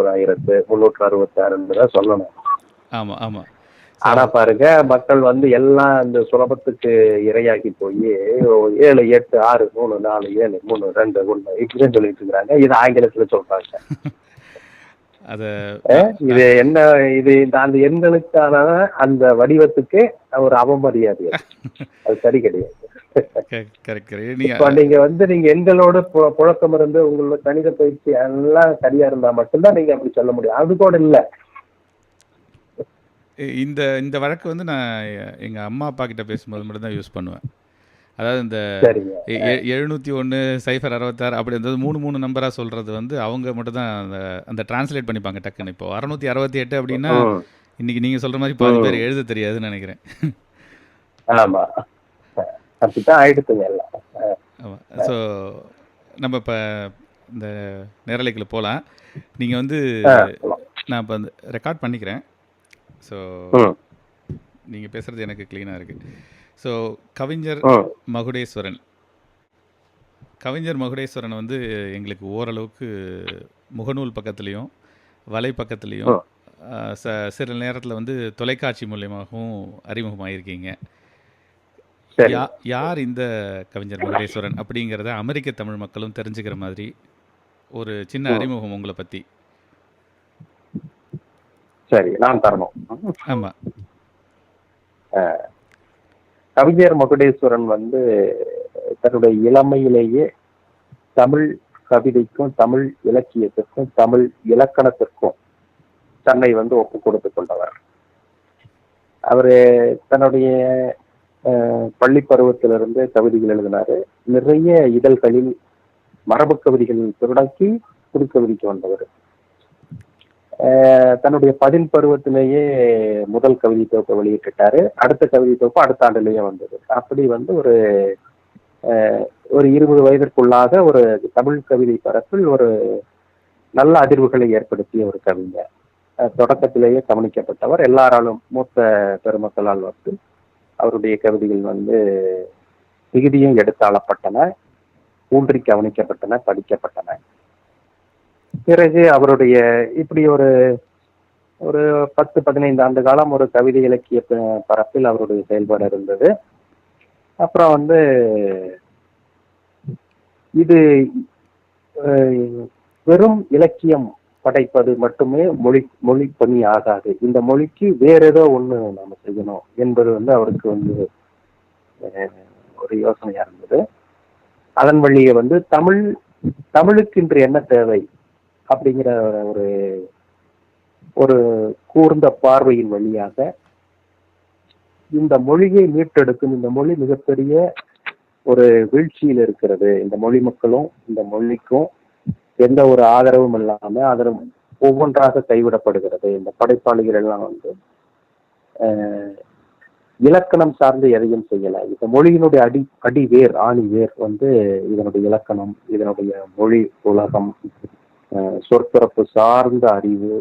19,366 தான் சொல்லணும். ஆமா ஆமா. ஆனா பாருங்க, மக்கள் வந்து எல்லாம் இந்த சுலபத்துக்கு இரையாகி போய் 7, 8, 6, 3, 4, 7, 3, 2, 1 இப்படின்னு சொல்லிட்டு இருக்கிறாங்க. இது ஆங்கிலத்துல சொல்றாங்க. இது என்ன, இது அந்த எண்களுக்கான அந்த வடிவத்துக்கு ஒரு அவமரியாதை, அது சரி கிடையாது. இப்ப நீங்க வந்து நீங்க எண்களோட புழக்கம் இருந்து உங்களோட கணித பயிற்சி எல்லாம் சரியா இருந்தா மட்டும்தான் நீங்க அப்படி சொல்ல முடியும். அது கூட இல்ல. இந்த இந்த வழக்கு வந்து நான் எங்க அம்மா அப்பா கிட்ட பேசும்போது மட்டும் தான் யூஸ் பண்ணுவேன். அதாவது இந்த 701 066 அப்படி இருந்தது 3 நம்பரா சொல்றது வந்து அவங்க மட்டும் தான் அந்த டிரான்ஸ்லேட் பண்ணிப்பாங்க டக்குன்னு. இப்போ 668 அப்படின்னா இன்னைக்கு நீங்க சொல்ற மாதிரி பாதி பேர் எழுத தெரியாதுன்னு நினைக்கிறேன். ஆமா, அப்படித்தான் ஆயிடுத்துங்க எல்லாம். ஆமா. ஸோ நம்ம இப்போ இந்த நேரலைக்குள்ள போகலாம். நீங்கள் வந்து நான் இப்போ வந்து ரெக்கார்ட் பண்ணிக்கிறேன். ஸோ நீங்கள் பேசுகிறது எனக்கு க்ளீனாக இருக்குது. ஸோ கவிஞர் மகுடேஸ்வரன் வந்து எங்களுக்கு ஓரளவுக்கு முகநூல் பக்கத்துலேயும் வலை பக்கத்துலேயும் சில நேரத்தில் வந்து தொலைக்காட்சி மூலியமாகவும் அறிமுகமாகிருக்கீங்க. யார் இந்த கவிஞர் மகுடேஸ்வரன் அப்படிங்கிறத அமெரிக்க தமிழ் மக்களும் தெரிஞ்சுக்கிற மாதிரி ஒரு சின்ன அறிமுகம் உங்களை பற்றி. சரி, நான் தரணும். ஆமா. கவிஞர் மகுடேஸ்வரன் வந்து தன்னுடைய இளமையிலேயே தமிழ் கவிதைக்கும் தமிழ் இலக்கியத்திற்கும் தமிழ் இலக்கணத்திற்கும் தன்னை வந்து ஒப்பு கொடுத்து கொண்டவர். அவரு தன்னுடைய பள்ளி பருவத்திலிருந்து கவிதைகள் எழுதினாரு. நிறைய இதழ்களில் மரபு கவிதைகள் தொடங்கி புதுக்கவிதைக்கு வந்தவர். தன்னுடைய 10 பருவத்திலேயே முதல் கவிதை தொகுப்பை வெளியிட்டாரு. அடுத்த கவிதை தொகுப்பு அடுத்த ஆண்டுலேயே வந்தது. அப்படி வந்து ஒரு 20 வயதிற்குள்ளாக ஒரு தமிழ் கவிதை பரப்பில் ஒரு நல்ல அதிர்வுகளை ஏற்படுத்திய ஒரு கவிஞர். தொடக்கத்திலேயே கவனிக்கப்பட்டவர். எல்லாராலும் மூத்த பெருமக்களால் வந்து அவருடைய கவிதைகள் வந்து மிகுதியும் எடுத்தாளப்பட்டன, ஊன்றி கவனிக்கப்பட்டன, படிக்கப்பட்டன. பிறகு அவருடைய இப்படி ஒரு 10-15 ஆண்டு காலம் ஒரு கவிதை இலக்கிய பரப்பில் அவருடைய செயல்பாடு இருந்தது. அப்புறம் வந்து இது வெறும் இலக்கியம் படைப்பது மட்டுமே மொழி பணி ஆகாது, இந்த மொழிக்கு வேற ஏதோ ஒண்ணு நாம செய்யணும் என்பது வந்து அவருக்கு வந்து ஒரு யோசனையா இருந்தது. அதன் வழியே வந்து தமிழுக்கு இன்று என்ன தேவை அப்படிங்கிற ஒரு கூர்ந்த பார்வையின் வழியாக இந்த மொழியை மீட்டெடுக்கும். இந்த மொழி மிகப்பெரிய ஒரு வீழ்ச்சியில் இருக்கிறது. இந்த மொழி மக்களும் இந்த மொழிக்கும் எந்த ஒரு ஆதரவும் இல்லாம அதன் ஒவ்வொன்றாக கைவிடப்படுகிறது. இந்த படைப்பாளிகள் எல்லாம் வந்து இலக்கணம் சார்ந்து எதையும் செய்யல. இந்த மொழியினுடைய அடி வேர், ஆணி வேர் வந்து இதனுடைய இலக்கணம், இதனுடைய மொழி உலகம், சொற்பிறப்பு சார்ந்த அறிவு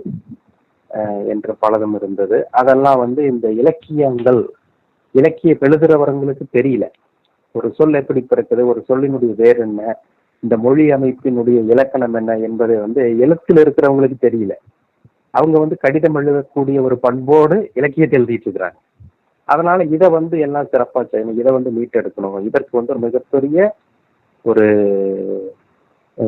என்று பலதும் இருந்தது. அதெல்லாம் வந்து இந்த இலக்கிய எழுதுறவர்களுக்கு தெரியல. ஒரு சொல் எப்படி பிறக்குது, ஒரு சொல்லினுடைய வேர் என்ன, இந்த மொழி அமைப்பினுடைய இலக்கணம் என்ன என்பது வந்து எழுத்தில் இருக்கிறவங்களுக்கு தெரியல. அவங்க வந்து கடிதம் எழுதக்கூடிய ஒரு பண்போடு இலக்கியத்தை எழுதிட்டு இருக்கிறாங்க. அதனால இதை வந்து எல்லாம் சிறப்பா செய்யணும், இதை வந்து மீட்டெடுக்கணும், இதற்கு வந்து ஒரு மிகப்பெரிய ஒரு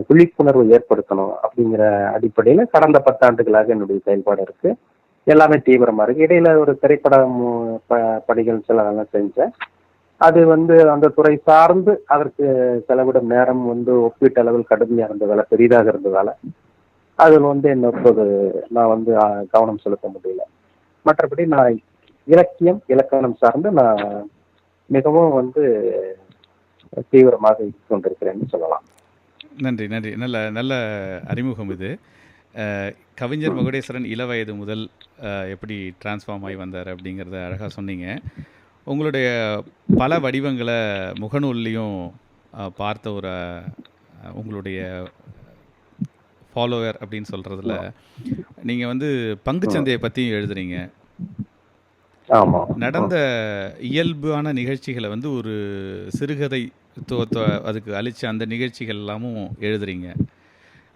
விழிப்புணர்வு ஏற்படுத்தணும் அப்படிங்கிற அடிப்படையில கடந்த 10 ஆண்டுகளாக என்னுடைய செயல்பாடு இருக்கு. எல்லாமே தீவிரமா இருக்கு. இடையில ஒரு திரைப்படம் பணிகள் சிலதெல்லாம் செஞ்சேன். அது வந்து அந்த துறை சார்ந்து அதற்கு செலவிடும் நேரம் வந்து ஒப்பீட்டு அளவில் கடுமையா இருந்ததால, பெரிதாக இருந்ததால அதில் வந்து என்ன நான் வந்து கவனம் செலுத்த முடியல. மற்றபடி நான் இலக்கணம் சார்ந்து நான் மிகவும் வந்து தீவிரமாக கொண்டிருக்கிறேன்னு சொல்லலாம். நன்றி நன்றி. நல்ல நல்ல அறிமுகம் இது. கவிஞர் மகுடேஸ்வரன் இளவயது முதல் எப்படி டிரான்ஸ்ஃபார்ம் ஆகி வந்தார் அப்படிங்கிறத அழகாக சொன்னீங்க. உங்களுடைய பல வடிவங்களை முகநூல்லையும் பார்த்த ஒரு உங்களுடைய ஃபாலோவர் அப்படின்னு சொல்கிறதுல நீங்கள் வந்து பங்குச்சந்தையை பற்றியும் எழுதுறீங்க. நடந்த இயல்பான நிகழ்ச்சிகளை வந்து ஒரு சிறுகதை அதுக்கு அழிச்சு அந்த நிகழ்ச்சிகள் எல்லாமும் எழுதுறீங்க.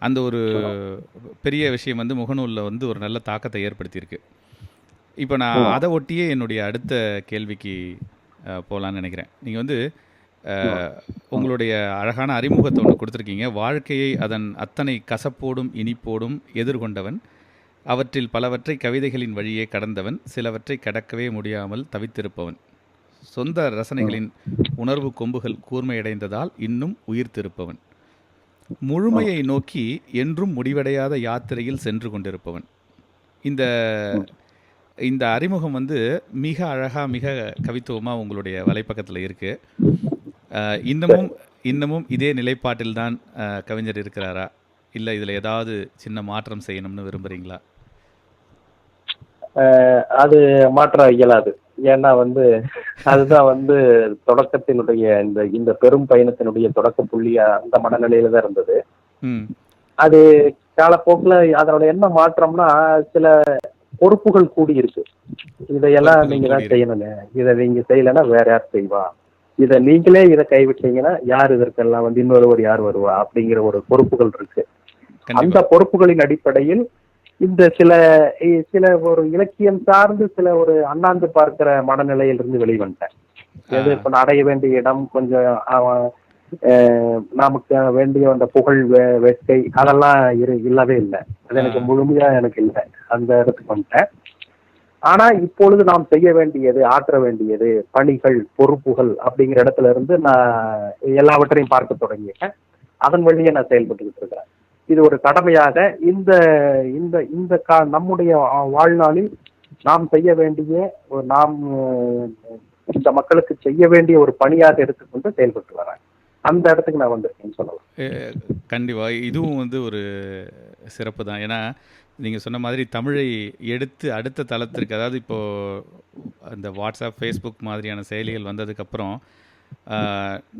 அந்த ஒரு பெரிய விஷயம் வந்து முகநூலில் வந்து ஒரு நல்ல தாக்கத்தை ஏற்படுத்தியிருக்கு. இப்போ நான் அதை ஒட்டியே என்னுடைய அடுத்த கேள்விக்கு போகலான்னு நினைக்கிறேன். நீங்கள் வந்து உங்களுடைய அழகான அறிமுகத்தை ஒன்று கொடுத்துருக்கீங்க. வாழ்க்கையை அதன் அத்தனை கசப்போடும் இனிப்போடும் எதிர்கொண்டவன், அவற்றில் பலவற்றை கவிதைகளின் வழியே கடந்தவன், சிலவற்றை கடக்கவே முடியாமல் தவித்திருப்பவன், சொந்த ரசனைகளின் உணர்வு கொம்புகள் கூர்மையடைந்ததால் இன்னும் உயிர்த்திருப்பவன், முழுமையை நோக்கி என்றும் முடிவடையாத யாத்திரையில் சென்று கொண்டிருப்பவன். இந்த இந்த அறிமுகம் வந்து மிக அழகாக, மிக கவித்துவமாக உங்களுடைய வலைப்பக்கத்தில் இருக்குது. இன்னமும் இதே நிலைப்பாட்டில் தான் கவிஞர் இருக்கிறாரா, இல்லை இதில் ஏதாவது சின்ன மாற்றம் செய்யணும்னு விரும்புகிறீங்களா? அது மாற்ற இயலாது. ஏன்னா வந்து அதுதான் வந்து தொடக்கத்தினுடைய இந்த பெரும் பயணத்தினுடைய தொடக்க புள்ளியா அந்த மனநிலையில தான் இருந்தது. அது காலப்போக்கில் அதனோட என்ன மாற்றம்னா, சில பொறுப்புகள் கூடி இருக்கு. இதையெல்லாம் நீங்க தான் செய்யணுங்க, இதை நீங்க செய்யலைன்னா வேற யார் செய்வா, இதை நீங்களே இதை கைவிட்டீங்கன்னா யார் இதற்கெல்லாம் வந்து இன்னொருவர் யார் வருவா அப்படிங்கிற ஒரு பொறுப்புகள் இருக்கு. அந்த பொறுப்புகளின் அடிப்படையில் இந்த சில ஒரு இலக்கியம் சார்ந்து சில ஒரு அண்ணாந்து பார்க்கிற மனநிலையிலிருந்து வெளிவந்தேன். எது இப்ப அடைய வேண்டிய இடம் கொஞ்சம் நமக்கு வேண்டிய அந்த புகழ் வேட்கை அதெல்லாம் இல்லவே இல்லை. அது எனக்கு முழுமையா எனக்கு இல்லை, அந்த இடத்துக்கு வந்துட்டேன். ஆனா இப்பொழுது நாம் செய்ய வேண்டியது, ஆற்ற வேண்டியது பணிகள், பொறுப்புகள் அப்படிங்கிற இடத்துல இருந்து நான் எல்லாவற்றையும் பார்க்க தொடங்கிட்டேன். அதன் வழியே நான் செயல்பட்டுக்கிட்டு இருக்கிறேன். இது ஒரு கடமையாக இந்த இந்த இந்த நம்முடைய வாழ்நாளில் நாம் செய்ய வேண்டிய, நாம் இந்த மக்களுக்கு செய்ய வேண்டிய ஒரு பணியாக எடுத்துக்கொண்டு செயல்பட்டு வரேன். அந்த இடத்துக்கு நான் வந்திருக்கேன்னு சொல்லலாம். கண்டிப்பாக இதுவும் வந்து ஒரு சிறப்பு தான். ஏன்னா நீங்கள் சொன்ன மாதிரி தமிழை எடுத்து அடுத்த தளத்திற்கு, அதாவது இப்போது அந்த வாட்ஸ்அப், ஃபேஸ்புக் மாதிரியான செயலிகள் வந்ததுக்கப்புறம்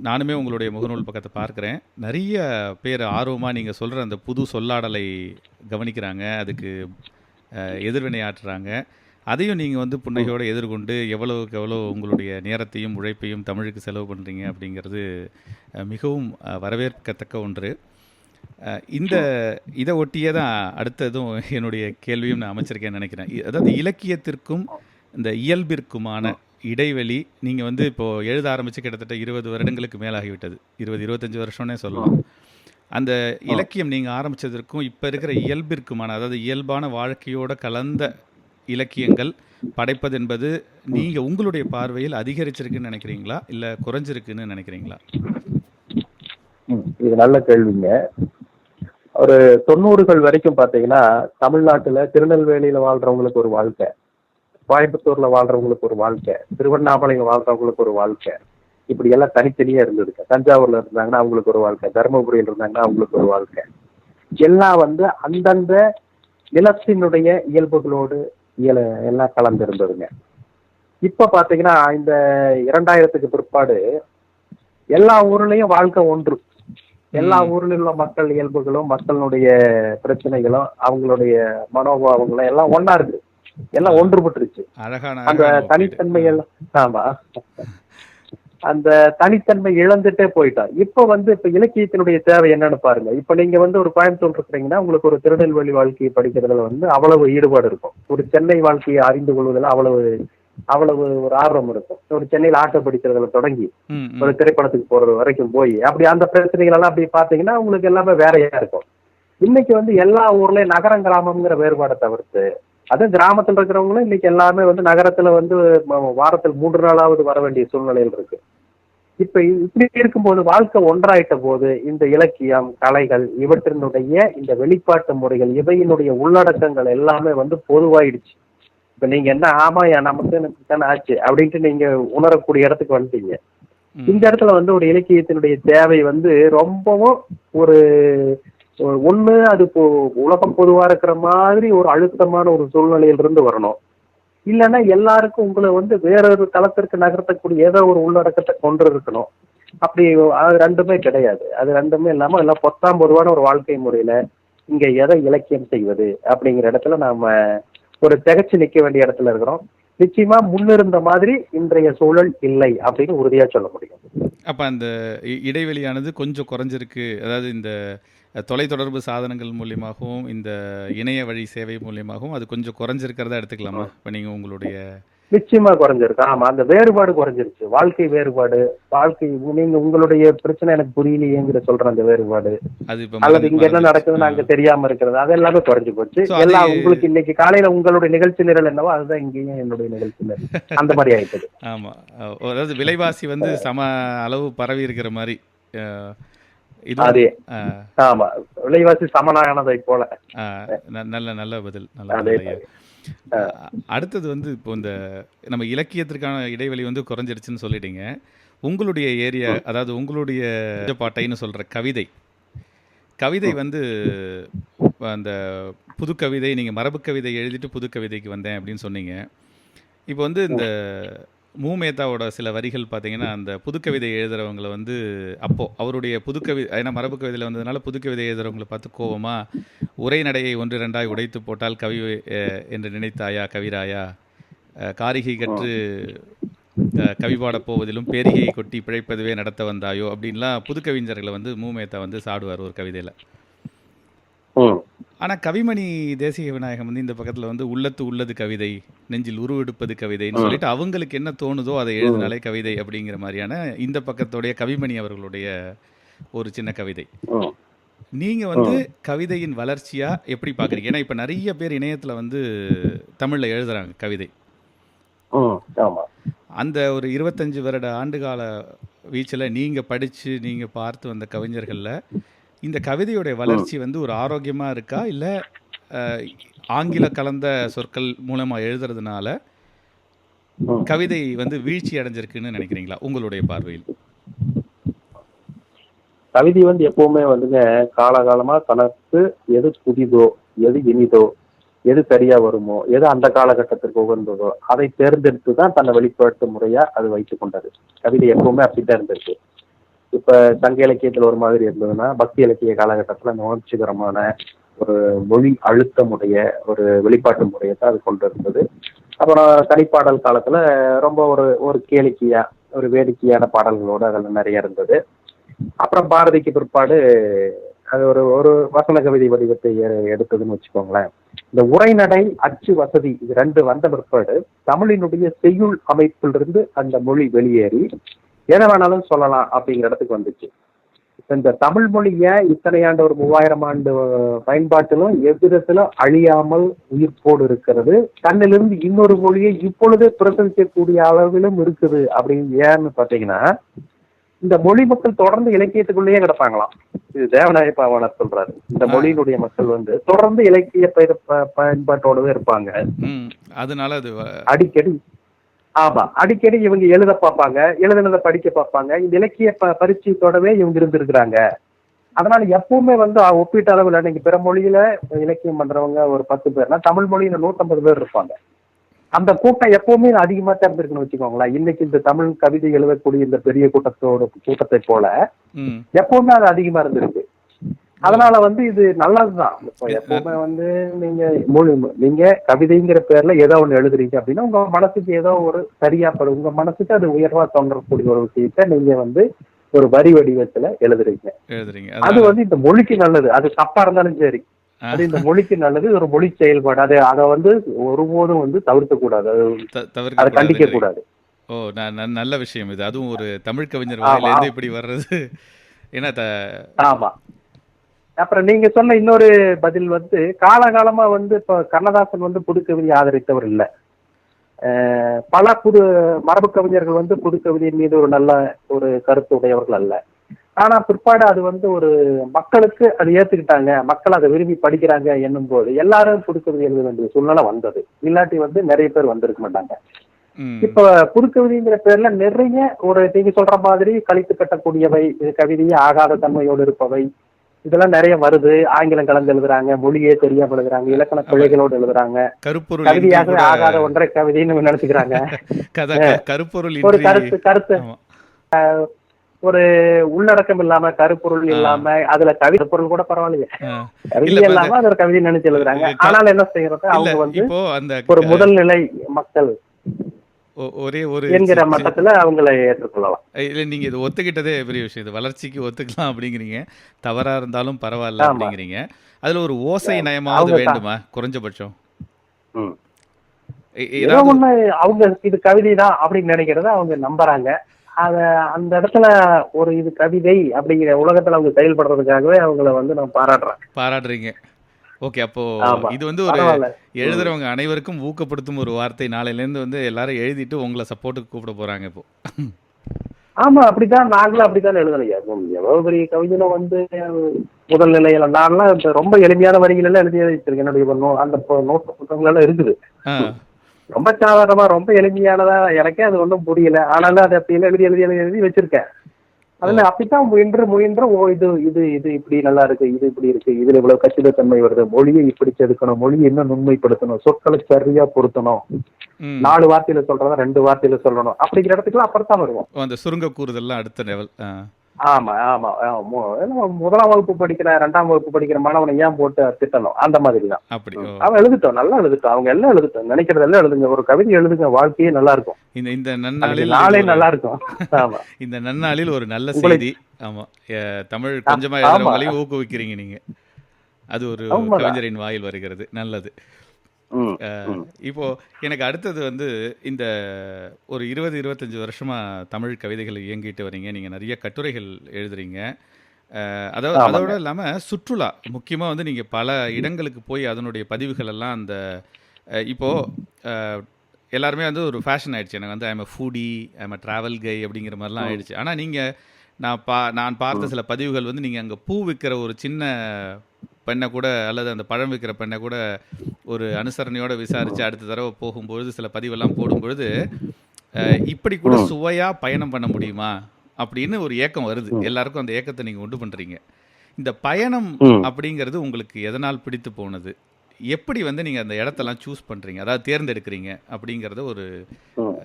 நானுமே உங்களுடைய முகநூல் பக்கத்தை பார்க்குறேன். நிறைய பேர் ஆர்வமாக நீங்கள் சொல்கிற அந்த புது சொல்லாடலை கவனிக்கிறாங்க, அதுக்கு எதிர்வினையாற்றுறாங்க. அதையும் நீங்கள் வந்து புன்னகையோடு எதிர்கொண்டு எவ்வளவுக்கு எவ்வளோ உங்களுடைய நேரத்தையும் உழைப்பையும் தமிழுக்கு செலவு பண்ணுறீங்க அப்படிங்கிறது மிகவும் வரவேற்கத்தக்க ஒன்று. இதை ஒட்டியே தான் அடுத்ததும் என்னுடைய கேள்வியும் நான் அமைச்சிருக்கேன்னு நினைக்கிறேன். அதாவது இலக்கியத்திற்கும் இந்த இயல்பிற்குமான இடைவெளி, நீங்கள் வந்து இப்போது எழுத ஆரம்பித்து கிட்டத்தட்ட 20 வருடங்களுக்கு மேலாகிவிட்டது, 20-25 வருஷம்னே சொல்லலாம். அந்த இலக்கியம் நீங்கள் ஆரம்பித்ததற்கும் இப்போ இருக்கிற இயல்பிற்குமான, அதாவது இயல்பான வாழ்க்கையோடு கலந்த இலக்கியங்கள் படைப்பது என்பது நீங்கள் உங்களுடைய பார்வையில் அதிகரிச்சிருக்குன்னு நினைக்கிறீங்களா, இல்லை குறைஞ்சிருக்குன்னு நினைக்கிறீங்களா? இது நல்ல கேள்விங்க. ஒரு 90கள் வரைக்கும் பார்த்தீங்கன்னா தமிழ்நாட்டில் திருநெல்வேலியில் வாழ்கிறவங்களுக்கு ஒரு வாழ்க்கை, கோயம்புத்தூர்ல வாழ்றவங்களுக்கு ஒரு வாழ்க்கை, திருவண்ணாமலையில் வாழ்றவங்களுக்கு ஒரு வாழ்க்கை, இப்படி எல்லாம் தனித்தனியா இருந்ததுங்க. தஞ்சாவூர்ல இருந்தாங்கன்னா அவங்களுக்கு ஒரு வாழ்க்கை, தருமபுரியில் இருந்தாங்கன்னா அவங்களுக்கு ஒரு வாழ்க்கை, எல்லாம் வந்து அந்தந்த நிலத்தினுடைய இயல்புகளோடு எல்லாம் கலந்து இருந்ததுங்க. இப்ப பாத்தீங்கன்னா இந்த 2000க்கு பிற்பாடு எல்லா ஊர்லயும் வாழ்க்கை ஒன்று, எல்லா ஊர்ல உள்ள மக்கள் இயல்புகளும் மக்களுடைய பிரச்சனைகளும் அவங்களுடைய மனோபாவங்களும் எல்லாம் ஒன்னா இருக்கு, எல்லாம் ஒன்றுபட்டுருச்சு. அந்த தனித்தன்மை எல்லாம், ஆமா, அந்த தனித்தன்மை இழந்துட்டே போயிட்டா. இப்ப வந்து இப்ப இலக்கியத்தினுடைய தேவை என்னன்னு பாருங்க. இப்ப நீங்க வந்து ஒரு கோயம்புத்தூர் இருக்கிறீங்கன்னா உங்களுக்கு ஒரு திருநெல்வேலி வாழ்க்கையை படிக்கிறதுல வந்து அவ்வளவு ஈடுபாடு இருக்கும், ஒரு சென்னை வாழ்க்கையை அறிந்து கொள்வதில் அவ்வளவு ஒரு ஆர்வம் இருக்கும், ஒரு சென்னையில் ஆட்டோ படிக்கிறதுல தொடங்கி ஒரு திரைப்படத்துக்கு போறது வரைக்கும் போய் அப்படி அந்த பிரச்சனைகள் எல்லாம் அப்படி பாத்தீங்கன்னா உங்களுக்கு எல்லாமே வேறையா இருக்கும். இன்னைக்கு வந்து எல்லா ஊர்லயும் நகரம் கிராமம்ங்கிற வேறுபாடை தவிர்த்து, அதுவும் கிராமத்தில் இருக்கிறவங்களும் இன்னைக்கு எல்லாமே வந்து நகரத்துல வந்து வாரத்தில் 3 நாளாவது வர வேண்டிய சூழ்நிலையில் இருக்கு. இப்ப இப்படி இருக்கும்போது வாழ்க்கை ஒன்றாயிட்ட போது இந்த இலக்கியம், கலைகள், இவற்றினுடைய இந்த வெளிப்பாட்டு முறைகள், இவையினுடைய உள்ளடக்கங்கள் எல்லாமே வந்து பொதுவாயிடுச்சு. இப்ப நீங்க என்ன ஆமா நமக்கு தானே ஆச்சு அப்படின்ட்டு நீங்க உணரக்கூடிய இடத்துக்கு வந்துட்டீங்க. இந்த இடத்துல வந்து ஒரு இலக்கியத்தினுடைய தேவை வந்து ரொம்பவும் ஒரு ஒண்ணு, அது உலகம் பொதுவா இருக்கிற மாதிரி ஒரு அழுத்தமான ஒரு சூழ்நிலையிலிருந்து வரணும், இல்லைன்னா எல்லாருக்கும் உங்களை வந்து வேறொரு தளத்திற்கு நகர்த்தக்கூடிய ஏதோ ஒரு உள்ளடக்கத்தை கொண்டு இருக்கணும். அப்படி அது ரெண்டுமே கிடையாது. அது ரெண்டுமே இல்லாம எல்லாம் பொத்தாம் பொதுவான ஒரு வாழ்க்கை முறையில இங்க எதை இலக்கியம் செய்வது அப்படிங்கிற இடத்துல நாம ஒரு திகச்சு நிற்க வேண்டிய இடத்துல இருக்கிறோம். நிச்சயமா முன்னிருந்த மாதிரி இன்றைய சூழல் இல்லை அப்படின்னு உறுதியா சொல்ல முடியும். அப்ப அந்த இடைவெளியானது கொஞ்சம் குறைஞ்சிருக்கு. அதாவது இந்த தொலைத்தொடர்பு சாதனங்கள் மூலியமாகவும் இந்த இணைய வழி சேவை மூலியமாகவும் அது கொஞ்சம் குறைஞ்சிருக்கிறதா எடுத்துக்கலாமா? இப்போ நீங்கள் உங்களுடைய நிச்சயமா குறைஞ்சிருக்கு. ஆமா, அந்த வேறுபாடு குறைஞ்சிருச்சு. வாழ்க்கை வேறுபாடு, வாழ்க்கை நீங்க உங்களுடைய பிரச்சனை எனக்கு புரியலையேங்கிற சொல்ற அந்த வேறுபாடு, அது இப்போ அல்லது இங்க என்ன நடக்குதுன்னு அங்க தெரியாம இருக்கிறது, அது எல்லாமே குறைஞ்சு போச்சு. எல்லாம் உங்களுக்கு இன்னைக்கு காலையில உங்களுடைய நிகழ்ச்சி நிரல் என்னவோ அதுதான் இங்கேயும் என்னுடைய நிகழ்ச்சி நிரல், அந்த மாதிரி ஆயிட்டது. ஆமா, அதாவது விலைவாசி வந்து சம அளவு பரவி இருக்கிற மாதிரி. அதே, ஆமா, விலைவாசி சமனானதை போல. நல்ல நல்ல பதில், நல்ல. அடுத்தது வந்து இப்போ இந்த நம்ம இலக்கியத்திற்கான இடைவெளி வந்து குறைஞ்சிருச்சுன்னு சொல்லிட்டீங்க. உங்களுடைய ஏரியா, அதாவது உங்களுடைய பாட்டைன்னு சொல்கிற கவிதை வந்து அந்த புது கவிதை, நீங்கள் மரபு கவிதை எழுதிட்டு புது கவிதைக்கு வந்தேன் அப்படின்னு சொன்னீங்க. இப்போ வந்து இந்த மூமேதாவோட சில வரிகள் பார்த்தீங்கன்னா, அந்த புதுக்கவிதை எழுதுறவங்களை வந்து அப்போது அவருடைய புதுக்கவிதை, ஏன்னா மரபு கவிதையில் வந்ததுனால புதுக்கவிதை எழுதுறவங்களை பார்த்து கோவமா, உரைநடையை 1 2 உடைத்து போட்டால் கவி என்று நினைத்தாயா கவிராயா, காரிகை கற்று கவி பாடப் போவதிலும் பேரிகையை கொட்டி பிழைப்பதுவே நடத்த வந்தாயோ அப்படின்லாம் புதுக்கவிஞர்களை வந்து மூமேதா வந்து சாடுவார் ஒரு கவிதையில். ஆனால் கவிமணி தேசிக விநாயகம் வந்து இந்த பக்கத்தில் வந்து உள்ளத்து உள்ளது கவிதை, நெஞ்சில் உருவெடுப்பது கவிதைன்னு சொல்லிட்டு அவங்களுக்கு என்ன தோணுதோ அதை எழுதினாலே கவிதை அப்படிங்கிற மாதிரியான இந்த பக்கத்துடைய கவிமணி அவர்களுடைய ஒரு சின்ன கவிதை. நீங்கள் வந்து கவிதையின் வளர்ச்சியாக எப்படி பார்க்குறீங்க? ஏன்னா இப்போ நிறைய பேர் இணையத்தில் வந்து தமிழில் எழுதுகிறாங்க கவிதை. அந்த ஒரு 25 வருட ஆண்டுகால வீச்சில் நீங்கள் படித்து நீங்கள் பார்த்து வந்த கவிஞர்களில் இந்த கவிதையுடைய வளர்ச்சி வந்து ஒரு ஆரோக்கியமாக இருக்கா, இல்லை ஆங்கில கலந்த சொற்கள் மூலமாக எழுதுறதுனால கவிதை வந்து வீழ்ச்சி அடைஞ்சிருக்குன்னு நினைக்கிறீங்களா உங்களுடைய பார்வையில்? கவிதை வந்து எப்பவுமே வந்துங்க காலகாலமா தனக்கு எது புதிதோ, எது இனிதோ, எது சரியா வருமோ, எது அந்த காலகட்டத்திற்கு உகந்ததோ அதை தேர்ந்தெடுத்து தான் தன்னை வெளிப்பாட்டு முறையா அது வைத்துக் கொண்டது. கவிதை எப்பவுமே அப்படித்தான் இருந்திருக்கு. இப்ப சங்க இலக்கியத்துல ஒரு மாதிரி இருந்ததுன்னா, பக்தி இலக்கிய காலகட்டத்துல அந்த உணர்ச்சிகரமான ஒரு மொழி அழுத்தமுடைய ஒரு வெளிப்பாட்டு முறையை தான் அது கொண்டு இருந்தது. அப்புறம் தனிப்பாடல் காலத்துல ரொம்ப ஒரு கேளிக்கையா, ஒரு வேடிக்கையான பாடல்களோடு அதில் நிறைய இருந்தது. அப்புறம் பாரதிக்கு பிற்பாடு அது ஒரு வசன கவிதை வடிவத்தை எடுத்ததுன்னு வச்சுக்கோங்களேன். இந்த உரைநடை, அச்சு வசதி, இது 2 வந்த பிற்பாடு தமிழினுடைய செய்யுள் அமைப்பிலிருந்து அந்த மொழி வெளியேறி எதை வேணாலும் சொல்லலாம் அப்படிங்கிற இடத்துக்கு வந்துச்சு. இந்த தமிழ் மொழிய இத்தனை ஆண்டு, ஒரு 3000 ஆண்டு பயன்பாட்டிலும் எவ்விதத்திலும் அழியாமல் உயிர்ப்போடு இருக்கிறது. தன்னிலிருந்து இன்னொரு மொழியை இப்பொழுதே பிரசவிக்கக்கூடிய அளவிலும் இருக்குது. அப்படின்னு ஏன்னு பார்த்தீங்கன்னா, இந்த மொழி மக்கள் தொடர்ந்து இலக்கியத்துக்குள்ளேயே கிடப்பாங்களாம். இது தேவநாய பாவாணர் சொல்றாரு. இந்த மொழியினுடைய மக்கள் வந்து தொடர்ந்து இலக்கிய பயன்பாட்டோடவே இருப்பாங்க. அதனால அது அடிக்கடி அடிக்கடி இவங்க எழுத பார்ப்பாங்க, எழுதுனதை படிக்க பார்ப்பாங்க. இந்த இலக்கிய பரிச்சயத்தோடவே இவங்க இருந்திருக்கிறாங்க. அதனால எப்பவுமே வந்து ஒப்பீட்டு அளவில் நீங்க பிற மொழியில இலக்கியம் பண்றவங்க ஒரு 10 பேர்னா தமிழ் மொழியில 150 பேர் இருப்பாங்க. அந்த கூட்டம் எப்பவுமே அதிகமா தான் இருந்திருக்குன்னு வச்சுக்கோங்களேன். இன்னைக்கு இந்த தமிழ் கவிதை எழுதக்கூடிய இந்த பெரிய கூட்டத்தை போல எப்பவுமே அது அதிகமா இருந்திருக்கு. அதனால வந்து இது நல்லதுதான். இப்போ எப்பவுமே வந்து நீங்க கவிதைங்கிற பேர்ல ஏதோ ஒண்ணு எழுதுறீங்க அப்படின்னா உங்க மனசுக்கு ஏதோ ஒரு சரியாப்படும், உங்க மனசுக்கு அது உயர்வா தோன்றக்கூடிய ஒரு விஷயத்த நீங்க வந்து ஒரு வரி வடிவத்துல எழுதுறீங்க. அது வந்து இந்த மொழிக்கு நல்லது. அது தப்பா இருந்தாலும் சரி, அது இந்த மொழிக்கு நல்லது. ஒரு மொழி செயல்பாடு. அதை வந்து ஒருபோதும் வந்து தவிர்க்க கூடாது, அதை கண்டிக்க கூடாது. ஓ, நல்ல விஷயம் இது. அதுவும் ஒரு தமிழ் கவிஞர் இப்படி வர்றது. ஆமா. அப்புறம் நீங்க சொன்ன இன்னொரு பதில் வந்து, காலகாலமா வந்து இப்ப கண்ணதாசன் வந்து புதுக்கவிதை ஆதரித்தவர் இல்லை. பல மரபு கவிஞர்கள் வந்து புதுக்கவிதையின் மீது ஒரு நல்ல ஒரு கருத்து உடையவர்கள் அல்ல. ஆனா பிற்பாடு அது வந்து ஒரு மக்களுக்கு அது ஏத்துக்கிட்டாங்க, மக்கள் அதை விரும்பி படிக்கிறாங்க என்னும் போது எல்லாரும் புதுக்கவிதை எழுத வேண்டிய சூழ்நிலை வந்தது. இல்லாட்டி வந்து நிறைய பேர் வந்திருக்க மாட்டாங்க. இப்ப புதுக்கவிதைங்கிற பேர்ல நிறைய நீங்க சொல்ற மாதிரி கழித்து கட்டக்கூடியவை, கவிதையே ஆகாத தன்மையோடு இருப்பவை, இதெல்லாம் நிறைய வருது. ஆங்கிலம் கலந்து எழுதுறாங்க, மொழியே தெரியாம எழுதுறாங்க, இலக்கண பிழைகளோடு எழுதுறாங்க, கவிதையாக ஆகாத ஒன்றை கவிதைன்னு நினைச்சுக்கிறாங்க. ஒரு கருத்து ஒரு உள்ளடக்கம் இல்லாம, கருப்பொருள் இல்லாம, அதுல கவிதை பொருள் கூட பரவாயில்லையே, கவிதை இல்லாம அது ஒரு கவிதை நினைச்சு எழுதுறாங்க. ஆனால் என்ன செய்யறது, அவங்க வந்து ஒரு முதல் நிலை மக்கள் ஒரே ஒரு என்கிற மட்டத்துல அவங்கள ஏற்றுக்கொள்ளலாம். இல்லை, நீங்கள் இது ஒத்துக்கிட்டதே பெரிய விஷயம். இது வளர்ச்சிக்கு ஒத்துக்கலாம் அப்படிங்கிறீங்க, தவறாக இருந்தாலும் பரவாயில்ல ஆமா. அப்படிங்கிறீங்க. அதில் ஒரு ஓசை நயமாவது அவங்க வேண்டுமா குறைஞ்சபட்சம்? ம். ஏதோ ஏதாவது ஒண்ணு அவங்க இது கவிதை தான் அப்படின்னு நினைக்கிறத அவங்க நம்புறாங்க. அத அந்த இடத்துல ஒரு இது கவிதை அப்படிங்கிற உலகத்துல அவங்க செயல்படுறதுக்காகவே அவங்கள வந்து நான் பாராட்டுறேன். பாராட்டுறீங்க. ஓகே, அப்போ ஆமா, இது வந்து ஒரு பரவாயில்ல. எழுதுறவங்க அனைவருக்கும் ஊக்கப்படுத்தும் ஒரு வார்த்தை. நாளையிலேருந்து வந்து எல்லாரும் எழுதிட்டு உங்களை சப்போர்ட்டுக்கு கூப்பிட போறாங்க இப்போ. ஆமா, அப்படித்தான் நாங்களும் அப்படித்தான் எழுதலையா. எவ்வளவு பெரிய கவிஞனும் வந்து முதல் நிலையில நான்லாம் இப்ப ரொம்ப எளிமையான வரிகள் எல்லாம் எழுதி வச்சிருக்கேன். என்னுடைய அந்த நோட்டு புத்தகங்கள் எல்லாம் இருக்குது. ஆ, ரொம்ப சாதாரணமா ரொம்ப எளிமையானதா எனக்கே அது ஒன்றும் புரியல. ஆனாலும் அதை அப்படி எழுதி எழுதி எழுதி எழுதி வச்சிருக்கேன். அதுல அப்படித்தான் முயன்று முயன்று இது இது இது இப்படி நல்லா இருக்கு, இது இப்படி இருக்கு, இதுல இவ்வளவு கச்சிதத்தன்மை வருது, மொழியை இப்படி செதுக்கணும், மொழியை இன்னும் நுண்மைப்படுத்தணும், சொற்களை சரியா பொருத்தணும், ம். 4 வார்த்தையில சொல்றதா 2 வார்த்தையில சொல்லணும், அப்படிங்கிற இடத்துக்குலாம் அப்புறம் தான் வருவோம். அந்த சுருங்க கூறுதெல்லாம் அடுத்த லெவல். ஆமா ஆமா முதலாம் வகுப்பு படிக்கிற 2ஆம் வகுப்பு படிக்கிற மாணவனை ஏன் போட்டு திட்டணும்? அந்த மாதிரி தான். அப்படி. அவன் எழுதிட்டோம், நல்லா எழுதிட்டோம், அவங்க எல்லாம் எழுதிட்டோம், நினைக்கிறது எல்லாம் எழுதுங்க, ஒரு கவிதை எழுதுங்க, வாழ்க்கையே நல்லா இருக்கும், இந்த இந்த அன்னைக்கு நன்னாளில் நாளே நல்லா இருக்கும். ஆமா இந்த நன்னாளில் ஒரு நல்ல உங்களை செய்தி. ஆமா, தமிழ் கொஞ்சமா ஆமா எழுதுறவங்களையும் ஊக்குவிக்கிறீங்க நீங்க. அது ஒரு உண்மைதான். கவிஞரின் வாயில் வருகிறது. நல்லது. ம் அஹ், ம் இப்போ எனக்கு அடுத்தது வந்து இந்த ஒரு 20-25 வருஷமா தமிழ் கவிதைகள் இயங்கிட்டு வரீங்க. நீங்க நிறைய கட்டுரைகள் எழுதுறீங்க. அதோட ஆமாங்க. அதோட இல்லாமல் சுற்றுலா முக்கியமாக வந்து நீங்கள் பல இடங்களுக்கு போய் அதனுடைய பதிவுகள் எல்லாம் அந்த இப்போ எல்லாருமே வந்து ஒரு ஃபேஷன் ஆயிடுச்சு. எனக்கு வந்து I'm a foodie, I'm a travel guy அப்படிங்கிற மாதிரிலாம் ம் ஆயிடுச்சு. ஆனால் நீங்கள் நான் பார்த்த ம் சில பதிவுகள் வந்து நீங்கள் அங்கே பூ விற்கிற ஒரு சின்ன பெண்ணை கூட அல்லது அந்த பழம் விற்கிற பெண்ணை கூட ஒரு அனுசரணையோட விசாரித்து ம் அடுத்த தடவை போகும்பொழுது சில பதிவெல்லாம் போடும்பொழுது இப்படி கூட ம் சுவையாக பயணம் பண்ண முடியுமா அப்படின்னு ஒரு ஏக்கம் வருது. ம் எல்லாருக்கும் அந்த ஏக்கத்தை நீங்கள் உண்டு பண்ணுறீங்க. இந்த பயணம் ம் அப்படிங்கிறது உங்களுக்கு எதனால் பிடித்து போனது? எப்படி வந்து நீங்கள் அந்த இடத்தெல்லாம் சூஸ் பண்ணுறீங்க, அதாவது தேர்ந்தெடுக்கிறீங்க அப்படிங்கிறத ஒரு ம்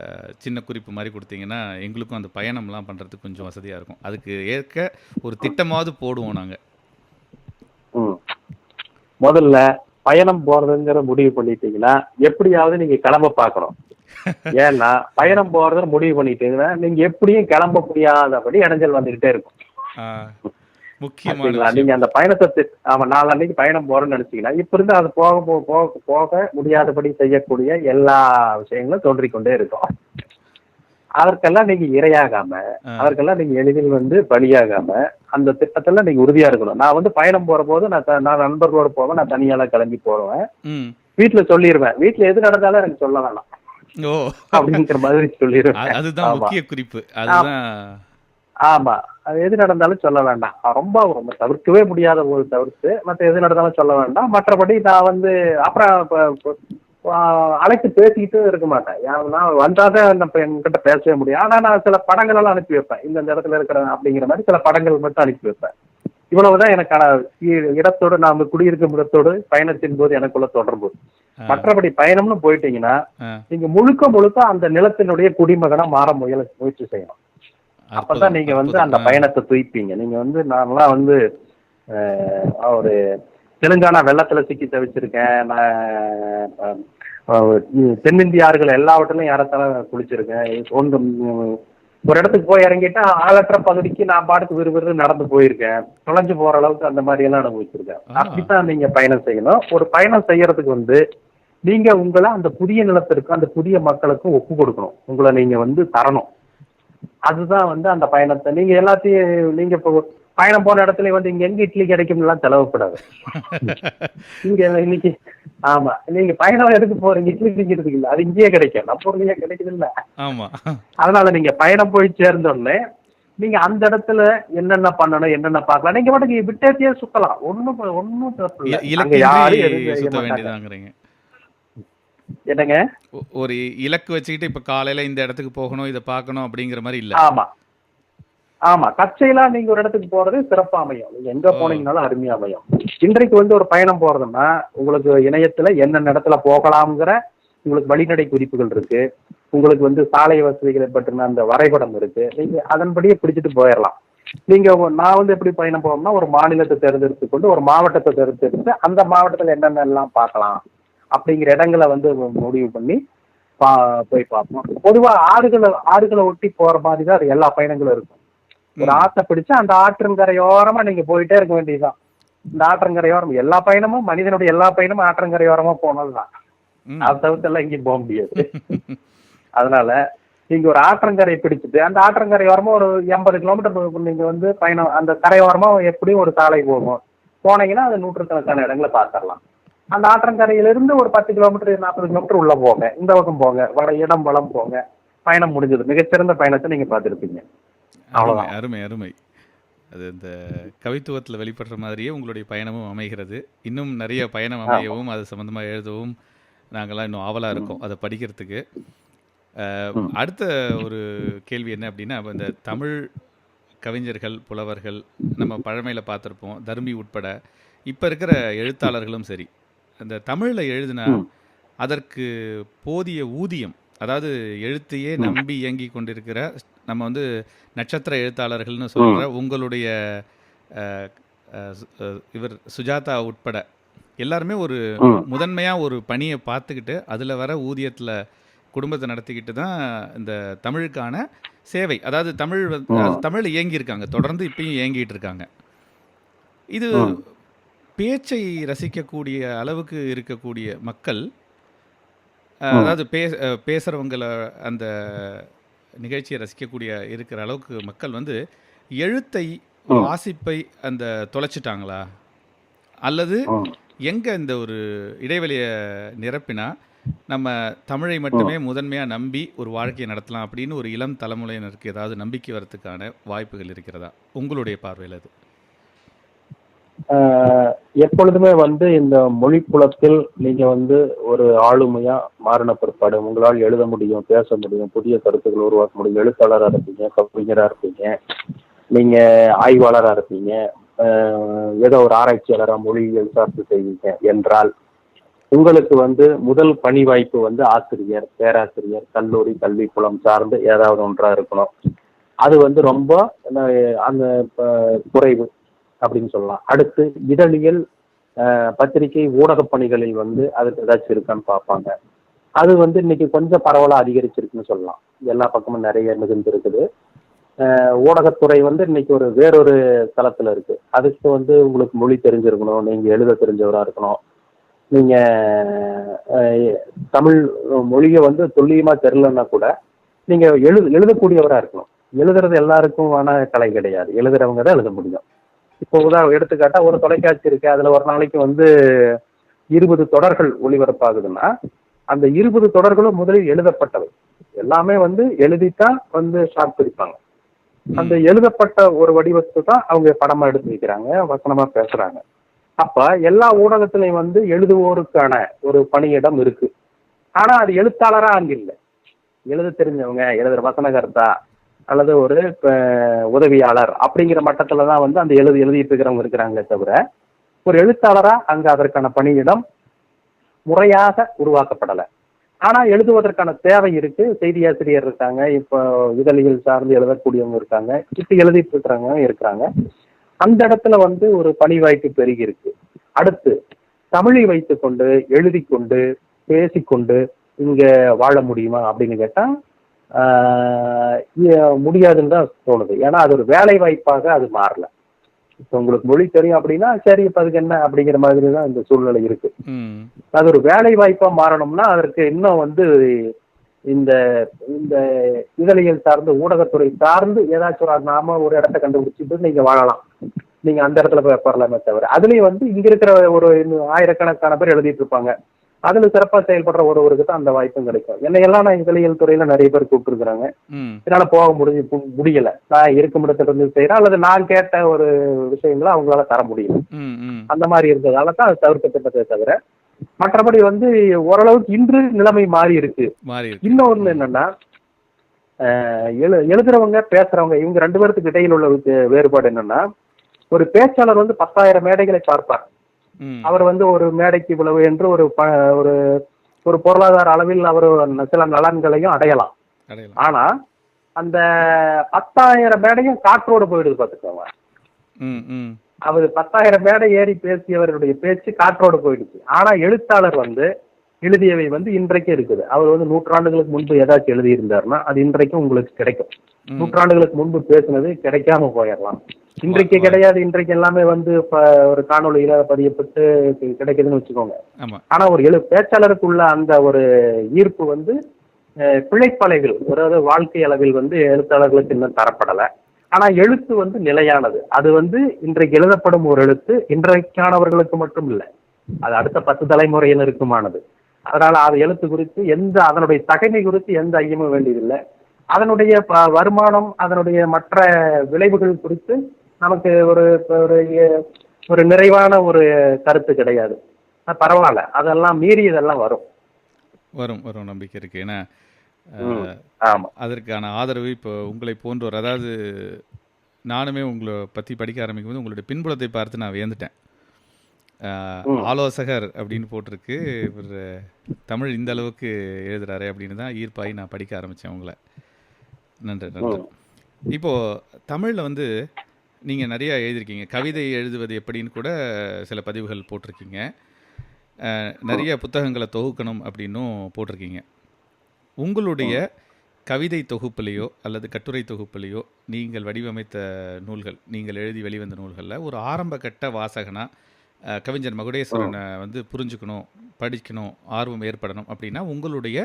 சின்ன குறிப்பு மாதிரி கொடுத்தீங்கன்னா எங்களுக்கும் அந்த பயணம்லாம் பண்ணுறதுக்கு கொஞ்சம் வசதியாக இருக்கும். அதுக்கு ஏற்க ஒரு திட்டமாவது போடுவோம் நாங்கள். ம் முதல்ல பயணம் போறதுங்கிற முடிவு பண்ணிட்டீங்கன்னா எப்படியாவது நீங்க கிளம்ப பார்க்கணும். ஏன்னா பயணம் போறதுன்னு முடிவு பண்ணிட்டீங்கன்னா நீங்க எப்படியும் கிளம்ப முடியாதபடி இடைஞ்சல் வந்துகிட்டே இருக்கும். முக்கியமான சரிங்களா? விஷயம். நீங்க அந்த பயணத்தை நாளன்னைக்கு பயணம் போறோம்னு நினைச்சீங்கன்னா இப்ப இருந்து அது போக போக போக போக முடியாதபடி செய்யக்கூடிய எல்லா விஷயங்களும் தோன்றிக்கொண்டே இருக்கும். அதற்கெல்லாம் நீங்க இரையாகாம, ஆ, அதற்கெல்லாம் நீங்க எளிதில் வந்து பலியாகாம அந்த திட்டத்துல நீங்க உறுதியா இருக்கணும். நான் வந்து பயணம் போற போது நான் நண்பர்களோட போவேன், நான் தனியால கிளம்பி போவேன். ம், வீட்டுல சொல்லிடுவேன், வீட்டுல எது நடந்தாலும் எனக்கு சொல்ல வேணாம் ஓ, அப்படிங்கிற மாதிரி சொல்லிடுவேன். அதுதான் ஆமா முக்கிய குறிப்பு. ஆ- அதுதான். ஆமா, அது எது நடந்தாலும் சொல்ல வேண்டாம். ரொம்ப ரொம்ப தவிர்க்கவே முடியாத ஒரு தவிர்த்து மற்ற எது நடந்தாலும் சொல்ல வேண்டாம். மற்றபடி நான் வந்து அப்புறம் அழைத்து பேசிக்கிட்டு இருக்க மாட்டேன். நான் வந்தாதான் நம்ம என்கிட்ட பேசவே முடியும். ஆனா நான் சில படங்கள் எல்லாம் அனுப்பி வைப்பேன், இந்த இடத்துல இருக்கிற அப்படிங்கிற மாதிரி சில படங்கள் மட்டும் அனுப்பி வைப்பேன். இவ்வளவுதான் எனக்கான இடத்தோடு நாம குடியிருக்கும் இடத்தோடு பயணத்தின் போது எனக்குள்ள தொடர்பு. ஆ, மற்றபடி பயணம்னு போயிட்டீங்கன்னா ஆ, நீங்க முழுக்க முழுக்க அந்த நிலத்தினுடைய குடிமகனா மாற முயற்சி செய்யணும். அப்பதான் அற்புதம் நீங்க வந்து அற்புதம். அந்த பயணத்தை துய்ப்பீங்க. நீங்க வந்து நான்லாம் வந்து ஒரு தெலுங்கானா வெள்ளத்துல சிக்கி தவிச்சிருக்கேன். நான் தென்னிந்திய ஆறுகள் எல்லாவற்றிலும் ஏறத்தாழ குளிச்சிருக்கேன். ஒரு இடத்துக்கு போய் இறங்கிட்டா ஆளற்ற பகுதிக்கு நான் பாட்டுக்கு விறுவிறு நடந்து போயிருக்கேன். தொலைஞ்சு போற அளவுக்கு அந்த மாதிரி எல்லாம் அனுபவிச்சிருக்கேன். அப்படித்தான் நீங்க பயணம் செய்யணும். ஒரு பயணம் செய்யறதுக்கு வந்து நீங்க உங்களை அந்த புதிய நிலத்திற்கு அந்த புதிய மக்களுக்கும் ஒப்பு கொடுக்கணும். உங்களை நீங்க வந்து தரணும். அதுதான் வந்து அந்த பயணத்தை நீங்க எல்லாத்தையும் நீங்க இப்போ பயணம் போன இடத்துல வந்து இங்க எங்க இட்லி கிடைக்கும்லாம் செலவுப்படாது. இங்க இன்னைக்கு ஆமா, நீங்க பயணம் எதுக்கு போறீங்க? இட்லி திங்கிறதுக்கு இல்ல, அது இங்கேயே கிடைக்கும், நம்ம ஊர்லயே கிடைக்குது இல்ல. ஆமா, அதனால நீங்க பயணம் போய் சேர்ந்தோடனே நீங்க அந்த இடத்துல என்னென்ன பண்ணணும், என்னென்ன பார்க்கலாம், நீங்க மட்டும் விட்டேத்தியே சுத்தலாம். ஒன்னும் தப்பு இல்லை. அங்க யாரும் எதுவும் செய்ய சுத்த மாட்டாங்க. வேண்டியதாங்கிறீங்க. என்னங்க? ஒரு இலக்கு வச்சுக்கிட்டு இப்ப காலையில இந்த இடத்துக்கு போகணும், இதை பார்க்கணும் அப்படிங்கிற மாதிரி இல்ல. ஆமா ஆமா, தற்செயலா நீங்க ஒரு இடத்துக்கு போறது சிறப்பா அமையும். நீங்க எங்க ஓ, போனீங்கனாலும் அருமையா அமையும். இன்றைக்கு வந்து ஒரு பயணம் போறதுன்னா உங்களுக்கு இணையத்துல என்னென்ன இடத்துல போகலாம்ங்கிற உங்களுக்கு வழிநடை குறிப்புகள் இருக்கு. உங்களுக்கு வந்து சாலை வசதிகளை பற்றின அந்த வரைபடம் இருக்கு. நீங்க அதன்படியே பிடிச்சிட்டு போயிடலாம். நீங்க நான் வந்து எப்படி பயணம் போகணும்னா ஒரு மாநிலத்தை தேர்ந்தெடுத்து கொண்டு ஒரு மாவட்டத்தை தேர்ந்தெடுத்து அந்த மாவட்டத்துல என்னென்ன எல்லாம் பார்க்கலாம் அப்படிங்கிற இடங்களை வந்து முடிவு பண்ணி போய் பார்ப்போம். பொதுவா ஆறுகளை ஒட்டி போற மாதிரி தான் அது எல்லா பயணங்களும் இருக்கும். ஒரு ஆற்றை பிடிச்சு அந்த ஆற்றங்கரையோரமா நீங்க போயிட்டே இருக்க வேண்டியதுதான். இந்த ஆற்றங்கரையோரம் எல்லா பயணமும், மனிதனுடைய எல்லா பயணமும் ஆற்றங்கரையோரமா போனதுதான். அது தவிர்த்து எங்கேயும் போக முடியாது. அதனால நீங்க ஒரு ஆற்றங்கரை பிடிச்சிட்டு அந்த ஆற்றங்கரையோரமா ஒரு 80 கிலோமீட்டர் நீங்க வந்து பயணம், அந்த கரையோரமா எப்படியும் ஒரு சாலை போகும். போனீங்கன்னா அது நூற்றுக்கணக்கான இடங்களை பார்த்துடலாம். அந்த ஆற்றங்கரையிலிருந்து ஒரு 10 கிலோமீட்டர் 40 கிலோமீட்டர் உள்ள போங்க, இந்த பக்கம் போங்க, இடம் வளம் போங்க, பயணம் முடிஞ்சது. மிகச்சிறந்த பயணத்தை நீங்க பார்த்துருப்பீங்க. அவ்வளவுதான். அருமை அருமை. அது இந்த கவித்துவத்தில் வெளிப்படுற மாதிரியே உங்களுடைய பயணமும் அமைகிறது. இன்னும் நிறைய பயணம் அமையவும் அது சம்மந்தமாக எழுதவும் நாங்கள்லாம் இன்னும் ஆவலாக இருக்கோம் அதை படிக்கிறதுக்கு. அடுத்த ஒரு கேள்வி என்ன அப்படின்னா, இந்த தமிழ் கவிஞர்கள், புலவர்கள் நம்ம பழமையில் பார்த்துருப்போம், தர்மி உட்பட இப்போ இருக்கிற எழுத்தாளர்களும் சரி, அந்த தமிழில் எழுதினா அதற்கு போதிய ஊதியம், அதாவது எழுத்தையே நம்பி இயங்கி கொண்டிருக்கிற நம்ம வந்து நட்சத்திர எழுத்தாளர்கள்னு சொல்கிற உங்களுடைய இவர் சுஜாதா உட்பட எல்லாருமே ஒரு முதன்மையாக ஒரு பணியை பார்த்துக்கிட்டு அதில் வர ஊதியத்தில் குடும்பத்தை நடத்திக்கிட்டு தான் இந்த தமிழுக்கான சேவை, அதாவது தமிழில் இயங்கியிருக்காங்க, தொடர்ந்து இப்பயும் இயங்கிட்டு இருக்காங்க. இது பேச்சை ரசிக்கக்கூடிய அளவுக்கு இருக்கக்கூடிய மக்கள், அதாவது பேசுகிறவங்களை அந்த நிகழ்ச்சியை ரசிக்கக்கூடிய இருக்கிற அளவுக்கு மக்கள் வந்து எழுத்தை, வாசிப்பை அந்த தொலைச்சிட்டாங்களா, அல்லது எங்கே இந்த ஒரு இடைவெளியை நிரப்பினா நம்ம தமிழை மட்டுமே முதன்மையாக நம்பி ஒரு வாழ்க்கையை நடத்தலாம் அப்படின்னு ஒரு இளம் தலைமுறையினருக்கு ஏதாவது நம்பிக்கை வரத்துக்கான வாய்ப்புகள் இருக்கிறதா உங்களுடைய பார்வையில்? அது எப்பொழுதுமே வந்து இந்த மொழி புலத்தில் நீங்க வந்து ஒரு ஆளுமையா மாறின பிற்பாடு உங்களால் எழுத முடியும், பேச முடியும், புதிய கருத்துக்கள் உருவாக்க முடியும். எழுத்தாளராக இருப்பீங்க, கவிஞராக இருப்பீங்க, நீங்க ஆய்வாளராக இருப்பீங்க, ஏதோ ஒரு ஆராய்ச்சியாளராக மொழியியல் சார்ந்து செய்வீங்க என்றால் உங்களுக்கு வந்து முதல் பணி வாய்ப்பு வந்து ஆசிரியர், பேராசிரியர், கல்லூரி கல்வி புலம் சார்ந்து ஏதாவது ஒன்றா இருக்கணும். அது வந்து ரொம்ப அந்த குறைவு அப்படின்னு சொல்லலாம். அடுத்து இதழியல், பத்திரிகை, ஊடக பணிகளில் வந்து அதுக்கு ஏதாச்சும் இருக்கான்னு பார்ப்பாங்க. அது வந்து இன்னைக்கு கொஞ்சம் பரவலாக அதிகரிச்சிருக்குன்னு சொல்லலாம். எல்லா பக்கமும் நிறைய மிகுந்து இருக்குது. ஊடகத்துறை வந்து இன்னைக்கு வேறொரு தளத்துல இருக்கு. அதுக்கு வந்து உங்களுக்கு மொழி தெரிஞ்சிருக்கணும், நீங்க எழுத தெரிஞ்சவராக இருக்கணும், நீங்க தமிழ் மொழியை வந்து துல்லியமா தெரியலன்னா கூட நீங்க எழுதக்கூடியவராக இருக்கணும். எழுதுறது எல்லாருக்கும் கலை கிடையாது, எழுதுறவங்க தான் எழுத முடியும். இப்போ எடுத்துக்காட்டா ஒரு தொலைக்காட்சி இருக்கு, அதுல ஒரு நாளைக்கு வந்து 20 தொடர்கள் ஒளிபரப்பாகுதுன்னா அந்த 20 தொடர்களும் முதலில் எழுதப்பட்டவை. எல்லாமே வந்து எழுதித்தான் வந்து ஷார்ட் பிடிப்பாங்க. அந்த எழுதப்பட்ட ஒரு வடிவத்தை தான் அவங்க படமா எடுத்து வைக்கிறாங்க, வசனமா பேசுறாங்க. அப்ப எல்லா ஊடகத்திலையும் வந்து எழுதுவோருக்கான ஒரு பணியிடம் இருக்கு. ஆனா அது எழுத்தாளரா அங்க இல்லை. எழுத தெரிஞ்சவங்க, எழுதுற வசனகர்த்தா அல்லது ஒரு உதவியாளர் அப்படிங்கிற மட்டத்துல தான் வந்து அந்த எழுதிட்டு இருக்கிறவங்க இருக்கிறாங்களே தவிர ஒரு எழுத்தாளரா அங்க அதற்கான பணியிடம் முறையாக உருவாக்கப்படலை. ஆனா எழுதுவதற்கான தேவை இருக்கு. செய்தி ஆசிரியர் இருக்காங்க, இப்போ இதழியல் சார்ந்து எழுதக்கூடியவங்க இருக்காங்க, இப்ப எழுதிட்டு இருக்கிறவங்க இருக்கிறாங்க. அந்த இடத்துல வந்து ஒரு பணி வாய்ப்பு பெருகி இருக்கு. அடுத்து தமிழை வைத்துக்கொண்டு எழுதி கொண்டு பேசிக்கொண்டு இங்க வாழ முடியுமா அப்படின்னு கேட்டா முடியாதுன்னு தான் தோணுது. ஏன்னா அது ஒரு வேலை வாய்ப்பாக அது மாறல. இப்போ உங்களுக்கு மொழி தெரியும் அப்படின்னா சரி, இப்ப அதுக்கு என்ன அப்படிங்கிற மாதிரி தான் இந்த சூழ்நிலை இருக்கு. அது ஒரு வேலை வாய்ப்பா மாறணும்னா அதற்கு இன்னும் வந்து இந்த இந்த இதழியல் சார்ந்து ஊடகத்துறை சார்ந்து ஏதாச்சும் நாம ஒரு இடத்த கண்டுபிடிச்சிட்டு நீங்க வாழலாம், நீங்க அந்த இடத்துல போய் வரலாமே தவிர அதுலயும் வந்து இங்க இருக்கிற ஒரு ஆயிரக்கணக்கான பேர் எழுதிட்டு இருப்பாங்க. அதுல சிறப்பா செயல்படுற ஒருவருக்கு தான் அந்த வாய்ப்பும் கிடைக்கும். என்னையெல்லாம் நான் இதழியல் துறையில நிறைய பேர் கூப்பிட்டுருக்குறாங்க. என்னால போக முடியல. நான் இருக்கும் இடத்துல இருந்து செய்யறேன், அல்லது நான் கேட்ட ஒரு விஷயங்களை அவங்களால தர முடியல. அந்த மாதிரி இருந்ததால தான் அது தவிர்க்கப்பட்டதே தவிர மற்றபடி வந்து ஓரளவுக்கு இன்று நிலைமை மாறி இருக்கு. இன்னொன்னு என்னன்னா, எழுதுறவங்க பேசுறவங்க இவங்க 2 பேருக்கு இடையில் உள்ள வேறுபாடு என்னன்னா, ஒரு பேச்சாளர் வந்து 10,000 மேடைகளை பார்ப்பார். அவர் வந்து ஒரு மேடைக்கு இவ்வளவு என்று ஒரு பொருளாதார அளவில் அவர் சில நலன்களையும் அடையலாம். ஆனா அந்த 10,000 மேடையும் காற்றோடு போயிடுது பார்த்துக்கோங்க. அவர் 10,000 மேடை ஏறி பேசியவருடைய பேச்சு காற்றோடு போயிடுச்சு. ஆனா எழுத்தாளர் வந்து எழுதியவை வந்து இன்றைக்கு இருக்குது. அவர் வந்து நூற்றாண்டுகளுக்கு முன்பு ஏதாச்சும் எழுதியிருந்தாருன்னா அது இன்றைக்கும் உங்களுக்கு கிடைக்கும். நூற்றாண்டுகளுக்கு முன்பு பேசுனது கிடைக்காம போயிடலாம். இன்றைக்கு கிடையாது. இன்றைக்கு எல்லாமே வந்து இப்ப ஒரு காணொலியில பதியப்பட்டு கிடைக்குதுன்னு வச்சுக்கோங்க. ஆனா ஒரு பேச்சாளருக்குள்ள அந்த ஒரு ஈர்ப்பு வந்து பிழைப்பலைகள், அதாவது வாழ்க்கை அளவில் வந்து எழுத்தாளர்களுக்கு இன்னும் தரப்படலை. ஆனா எழுத்து வந்து நிலையானது. அது வந்து இன்றைக்கு எழுதப்படும் ஒரு எழுத்து இன்றைக்கானவர்களுக்கு மட்டும் இல்லை, அது அடுத்த 10 தலைமுறையினருக்குமானது. அதனால அது எழுத்து குறித்து அதனுடைய தகைமை குறித்து எந்த ஐயமும் வேண்டியதில்லை. அதனுடைய வருமானம், அதனுடைய மற்ற விளைவுகள் குறித்து நமக்கு ஒரு நிறைவான ஒரு கருத்து கிடையாது. பரவாயில்ல, அதெல்லாம் மீறி இதெல்லாம் வரும் வரும் வரும் நம்பிக்கை இருக்கு. ஏன்னா அதற்கான ஆதரவு இப்போ உங்களை போன்றோர், அதாவது நானுமே உங்களை பற்றி படிக்க ஆரம்பிக்கும் போது உங்களுடைய பின்புலத்தை பார்த்து நான் வியந்துட்டேன். ஆலோசகர் அப்படின்னு போட்டிருக்கு, இவர் தமிழ் இந்த அளவுக்கு எழுதுறாரு அப்படின்னு தான் ஈர்ப்பாகி நான் படிக்க ஆரம்பித்தேன் உங்களை. நன்றி நன்றி. இப்போது தமிழில் வந்து நீங்கள் நிறையா எழுதியிருக்கீங்க. கவிதை எழுதுவது எப்படின்னு கூட சில பதிவுகள் போட்டிருக்கீங்க. நிறைய புத்தகங்களை தொகுக்கணும் அப்படின்னும் போட்டிருக்கீங்க. உங்களுடைய கவிதை தொகுப்புலையோ அல்லது கட்டுரை தொகுப்புலையோ நீங்கள் வடிவமைத்த நூல்கள், நீங்கள் எழுதி வெளிவந்த நூல்களில் ஒரு ஆரம்ப கட்ட வாசகனாக கவிஞர் மகுடேஸ்வரனை வந்து புரிஞ்சுக்கணும், படிக்கணும், ஆர்வம் ஏற்படணும் அப்படின்னா உங்களுடைய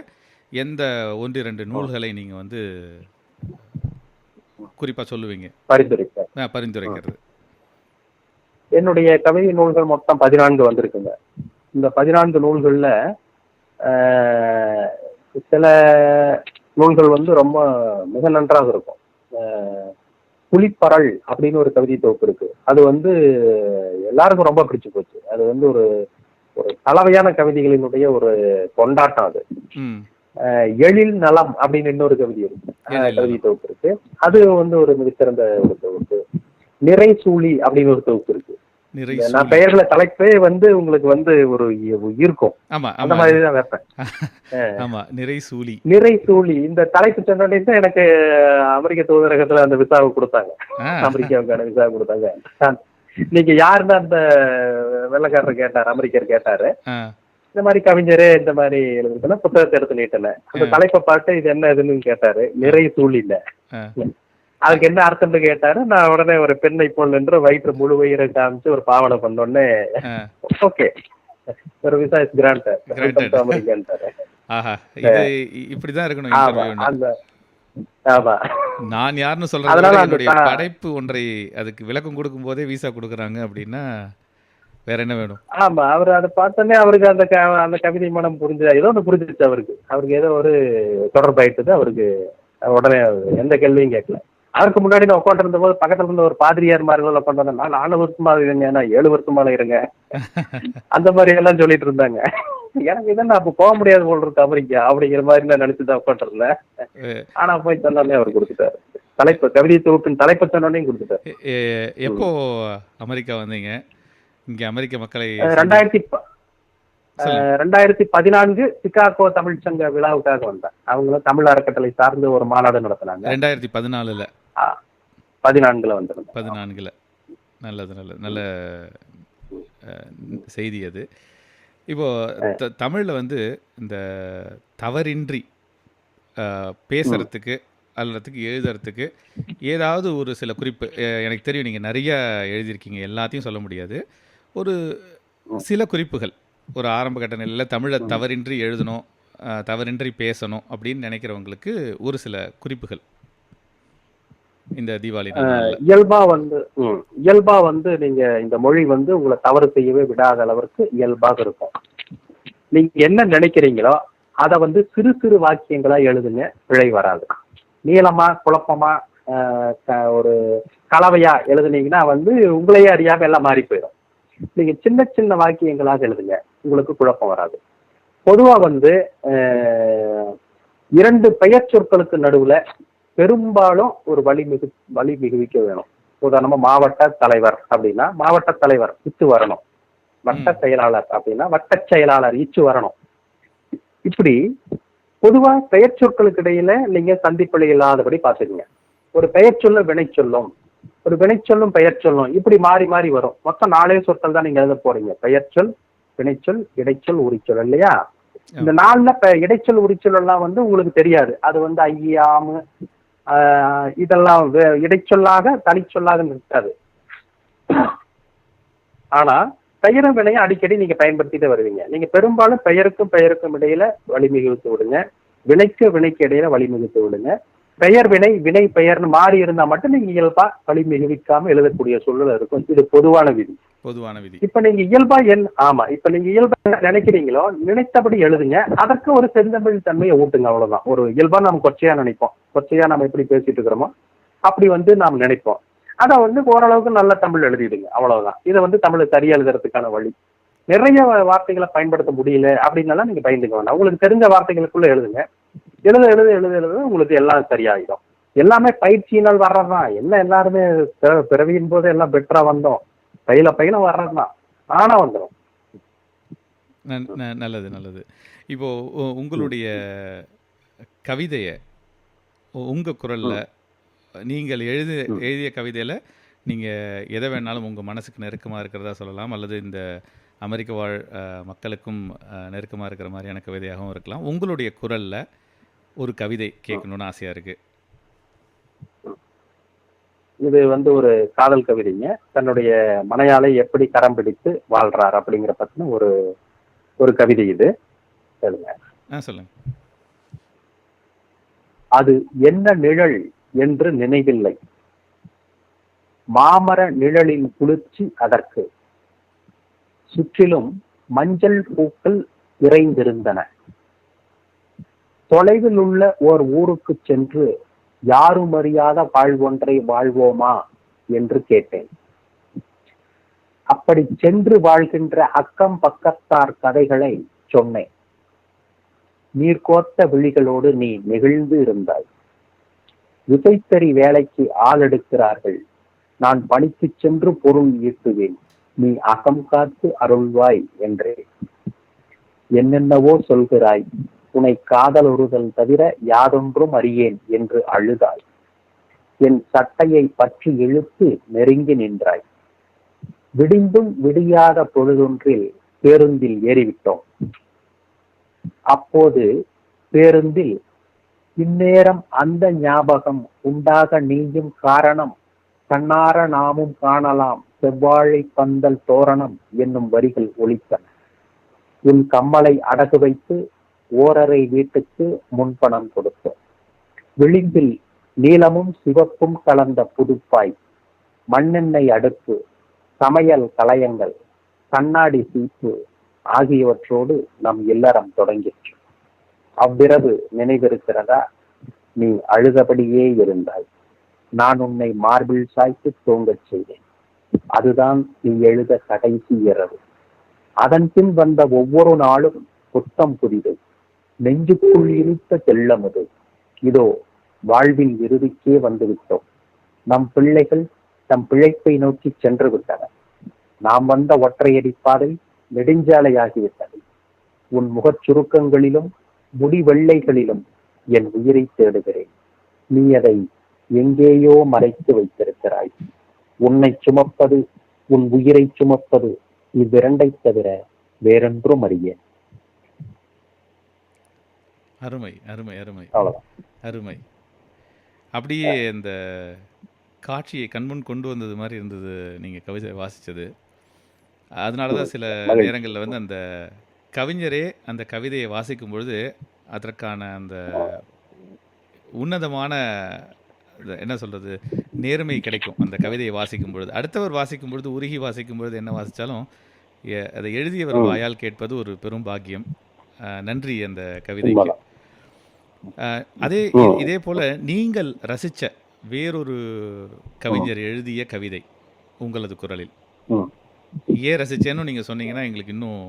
எந்த 1-2 நூல்களை நீங்கள் வந்து குறிப்பாக சொல்லுவீங்க? பரிந்துரைக்கிறது. என்னுடைய கவிதை நூல்கள் மொத்தம் 14 வந்திருக்குங்க. இந்த 14 நூல்கள்ல சில நூல்கள் வந்து ரொம்ப மிக நன்றாக இருக்கும். புலிப்பரல் அப்படின்னு ஒரு கவிதை தொகுப்பு இருக்கு. அது வந்து எல்லாருக்கும் ரொம்ப பிடிச்சு போச்சு. அது வந்து ஒரு கலவையான கவிதைகளினுடைய ஒரு கொண்டாட்டம். அது எழில் நலம் அப்படின்னு இன்னொரு கவிதை தொகுப்பு இருக்கு. அது வந்து ஒரு மிகச்சிறந்த ஒரு தொகுப்பு. நிறை சூழி அப்படின்னு ஒரு தொகுப்பு இருக்கு. நான் பெயர்களை தலைப்பே வந்து உங்களுக்கு வந்து ஒரு இருக்கும். அந்த மாதிரிதான் வைப்பேன். நிறை சூழி இந்த தலைப்பு சொன்னோடனே தான் எனக்கு அமெரிக்க தூதரகத்துல அந்த விசாவை கொடுத்தாங்க. அமெரிக்காவுக்கான விசாவை கொடுத்தாங்க. நீங்க யாருன்னு அந்த வெள்ளைக்காரர் கேட்டாரு, அமெரிக்கர் கேட்டாரு. இந்த மாதிரி கவிஞரு இந்த மாதிரி எழுதுனா புத்தகத்தை எடுத்து நீட்டல. அந்த தலைப்பை பார்த்து இது என்ன இதுன்னு கேட்டாரு. நிறை சூழி இல்ல, அதுக்கு என்ன அர்த்தம்னு கேட்டாரு. நான் உடனே ஒரு பெண்ணை போல் நின்று வயிற்று முழு வயிறை காமிச்சு ஒரு பாவனை பண்ணோடனே ஓகே, ஒரு விசா இஸ் கிராண்டட் அமெரிக்கான்ட்டாரு. இப்படிதான் இருக்கணும். ஆமா, நான் யாருன்னு சொல்றேன். படைப்பு ஒன்றை அதுக்கு விளக்கம் கொடுக்கும் போதே விசா கொடுக்குறாங்க அப்படின்னா வேற என்ன வேணும்? ஆமா, அவர் அதை பார்த்தோன்னே அவருக்கு அந்த கவிதை மனம் புரிஞ்சு ஏதோ ஒன்று புரிஞ்சிருச்சு. அவருக்கு ஏதோ ஒரு தொடர்பாயிட்டது. அவருக்கு உடனே எந்த கேள்வியும் கேட்கல. அதற்கு முன்னாடி நான் உட்காந்துருந்த போது பக்கத்துல இருந்த ஒரு பாதிரியார் மாதிரி உட்காந்து நான் 4 வருஷமா இருங்க, நான் 7 வருஷமால இருங்க, அந்த மாதிரி எல்லாம் சொல்லிட்டு இருந்தாங்க. எனக்கு இதான் அப்ப போக முடியாது போல் இருக்கு அமெரிக்கா அப்படிங்கிற மாதிரி நான் நினைச்சுதான் உட்காந்துருந்தேன். ஆனா போய் சொன்னோடனே அவர் கொடுத்துட்டாரு. தலைப்பு கவிதை தொகுப்பின் தலைப்பை சொன்னோடனே கொடுத்துட்டாரு. எப்போ அமெரிக்கா வந்தீங்க? இங்க அமெரிக்க மக்களை 2014 சிகாகோ தமிழ் சங்க விழாவுக்காக வந்தேன். அவங்களும் தமிழ் அறக்கட்டளை சார்ந்து ஒரு மாநாடு நடத்தினாங்க. 2014 14 வந்திருந்தேன். 14 நல்லது நல்லது, நல்ல செய்தி அது. இப்போ தமிழ்ல வந்து இந்த தவறின்றி பேசுறதுக்கு அல்லதுக்கு எழுதுறதுக்கு ஏதாவது ஒரு சில குறிப்பு, எனக்கு தெரியும் நீங்கள் நிறைய எழுதியிருக்கீங்க, எல்லாத்தையும் சொல்ல முடியாது, ஒரு சில குறிப்புகள் ஒரு ஆரம்ப கட்ட நிலையில் தமிழை தவறின்றி எழுதணும், தவறின்றி பேசணும் அப்படின்னு நினைக்கிறவங்களுக்கு ஒரு சில குறிப்புகள் இந்த தீபாவளி இயல்பா வந்து நீங்க இந்த மொழி வந்து உங்களை தவறு செய்யவே விடாத அளவிற்கு இயல்பாக இருக்கும். நீங்க என்ன நினைக்கிறீங்களோ அதை வந்து சிறு சிறு வாக்கியங்களா எழுதுங்க, பிழை வராது. நீளமா குழப்பமா ஒரு கலவையா எழுதுனீங்கன்னா வந்து உங்களையே அறியாம எல்லாம் மாறி போயிடும். நீங்க சின்ன சின்ன வாக்கியங்களாக எழுதுங்க, உங்களுக்கு குழப்பம் வராது. பொதுவா வந்து 2 பெயர் சொற்களுக்கு நடுவுல பெரும்பாலும் ஒரு வழி மிகுவிக்க வேணும். உதாரணமா மாவட்ட தலைவர் அப்படின்னா மாவட்ட தலைவர் இச்சு வரணும், வட்ட செயலாளர் அப்படின்னா வட்ட செயலாளர் இச்சு வரணும். இப்படி பொதுவா பெயர் சொற்களுக்கு இடையில நீங்க சந்திப்பிழை இல்லாதபடி பார்த்துக்குங்க. ஒரு பெயர் சொல்லும் வினை சொல்லும், ஒரு வினைச்சொல்லும் பெயர் சொல்லும், இப்படி மாறி மாறி வரும். மொத்தம் 4 சொற்கள் தான் நீங்க எழுத போறீங்க. பெயர் சொல், வினைச்சொல், இடைச்சொல், உரிச்சொல் இல்லையா? இந்த நாள்ல இடைச்சொல் உரிச்சொல் எல்லாம் வந்து உங்களுக்கு தெரியாது. அது வந்து ஐயாமு இதெல்லாம் இடைச்சொல்லாக தனிச்சொல்லாக இருக்காது. ஆனா பெயரும் வினையும் அடிக்கடி நீங்க பயன்படுத்திட்டு வருவீங்க. நீங்க பெரும்பாலும் பெயருக்கும் இடையில வழிமிகுத்து விடுங்க, வினைக்கு இடையில வழிமிகுத்து விடுங்க. பெயர் வினை வினை பெயர்னு மாறி இருந்தா மட்டும் நீங்க இயல்பா வழிமிகுவிக்காம எழுதக்கூடிய சூழல் இருக்கும். இது பொதுவான விதி. இப்ப நீங்க இயல்பா இப்ப நீங்க இயல்பா நினைக்கிறீங்களோ நினைத்தபடி எழுதுங்க. அதற்கு ஒரு செந்தமிழ் தன்மையை ஊட்டுங்க. அவ்வளவுதான். ஒரு இயல்பா நம்ம கொச்சையா நினைப்போம். கொச்சையா நம்ம எப்படி பேசிட்டு இருக்கிறோமோ அப்படி வந்து நாம் நினைப்போம். அதை வந்து ஓரளவுக்கு நல்ல தமிழ் எழுதிடுங்க. அவ்வளவுதான். இதை வந்து தமிழை சரியா எழுதுறதுக்கான வழி. நிறைய வார்த்தைகளை பயன்படுத்த முடியல அப்படின்னாலும் நீங்க பயந்துக்க வேண்டாம். உங்களுக்கு தெரிஞ்ச வார்த்தைகளுக்குள்ள எழுதுங்க. எழுத உங்களுக்கு எல்லாம் சரியாயிடும். எல்லாமே பயிற்சியினால் வர்றதுதான். என்ன எல்லாருமே பிறவியின் போது எல்லாம் பெட்டரா வந்தோம், பயில வர்றதுதான். ஆனா வந்துடும். நல்லது. இப்போ உங்களுடைய கவிதைய உங்க குரல்ல நீங்கள் எழுதிய கவிதையில நீங்க எதை வேணாலும் உங்க மனசுக்கு நெருக்கமா இருக்கிறதா சொல்லலாம், அல்லது இந்த அமெரிக்க வாழ் மக்களுக்கும் நெருக்கமா இருக்கிற மாதிரியான கவிதையாகவும் இருக்கலாம். உங்களுடைய குரல்ல ஒரு கவிதை கேட்கணும்னு ஆசையா இருக்கு. இது வந்து ஒரு காதல் கவிதைங்க. தன்னுடைய மனையாளை எப்படி கரம் பிடித்து வாழ்றார் அப்படிங்கிற பத்தின ஒரு கவிதை இது. சொல்லுங்க. அது என்ன நிழல் என்று நினைவில்லை, மாமர நிழலின் குளிர்ச்சி அதற்கு, சுற்றிலும் மஞ்சள் பூக்கள் இறைந்திருந்தன. தொலைவில் உள்ள ஓர் ஊருக்கு சென்று யாரும் அறியாத வாழ்வொன்றை வாழ்வோமா என்று கேட்டேன். அப்படி சென்று வாழ்கின்ற அக்கம் பக்கத்தார் கதைகளை சொன்னேன். நீர்கோர்த்த விழிகளோடு நீ நெகிழ்ந்து இருந்தாய். விசைத்தறி வேலைக்கு ஆள் எடுக்கிறார்கள், நான் பணிக்கு சென்று பொருள் ஈட்டுவேன், நீ அகம் காத்து அருள்வாய் என்றே. என்னென்னவோ சொல்கிறாய், உன்னை காதல் ஒருதல் தவிர யாதொன்றும் அறியேன் என்று அழுதாய். என் சட்டையை பற்றி இழுத்து நெருங்கி நின்றாய். விடிந்தும் விடியாத பொழுதொன்றில் பேருந்தில் ஏறிவிட்டோம். அப்போது பேருந்தில் இந்நேரம் அந்த ஞாபகம் உண்டாக நீயும் காரணம், கண்ணார நாமும் காணலாம் செவ்வாழை பந்தல் தோரணம் என்னும் வரிகள் ஒலித்தன. உன் கம்மலை அடகு வைத்து ஓரறை வீட்டுக்கு முன்பணம் கொடுத்தோம். விளிம்பில் நீலமும் சிவப்பும் கலந்த புதுப்பாய், மண்ணெண்ணெய் அடுப்பு, சமையல் கலயங்கள், கண்ணாடி சீப்பு ஆகியவற்றோடு நம் இல்லறம் தொடங்கிற்று. அவ்விரவு நினைவிருக்கிறதா? நீ அழுதபடியே இருந்தாய். நான் உன்னை மார்பிள் சாய்த்து தூங்கச் செய்தேன். அதுதான் நீ எழுத கடைசி இரவு. அதன் பின் வந்த ஒவ்வொரு நாளும் புத்தம் புதிது, நெஞ்சுக்குள் இனித்த தெள்ளமுது. இதோ வாழ்வின் இறுதிக்கே வந்துவிட்டோம். நம் பிள்ளைகள் தம் பிழைப்பை நோக்கி சென்று விட்டனர். நாம் வந்த ஒற்றையடி பாதை நெடுஞ்சாலையாகிவிட்டது. உன் முகச் சுருக்கங்களிலும் முடி வெள்ளைகளிலும் என் உயிரை தேடுகிறேன். நீ அதை எங்கேயோ மறைத்து வைத்திருக்கிறாய். உன்னை சுமப்பது, உன் உயிரை சுமப்பது இவ்விரண்டை தவிர வேறொன்றும் அறியேன். அருமை அருமை அருமை அவ்வளவுதான். அருமை. அப்படியே இந்த காட்சியை கண்முன் கொண்டு வந்தது மாதிரி இருந்தது நீங்க கவிதை வாசிச்சது. அதனாலதான் சில நேரங்களில் வந்து அந்த கவிஞரே அந்த கவிதையை வாசிக்கும் பொழுது அதற்கான அந்த உன்னதமான என்ன சொல்றது நேர்மை கிடைக்கும். அந்த கவிதையை வாசிக்கும் பொழுது அடுத்தவர் வாசிக்கும் பொழுது உருகி வாசிக்கும் பொழுது என்ன வாசித்தாலும் அதை எழுதியவர் வாயால் கேட்பது ஒரு பெரும் பாக்கியம். நன்றி அந்த கவிதைக்கு. இதே போல நீங்கள் ரசிச்ச வேறொரு கவிஞர் எழுதிய கவிதை உங்களது குரலில் ஏன் ரசிச்சேன்னு நீங்க சொன்னீங்கன்னா எங்களுக்கு இன்னும்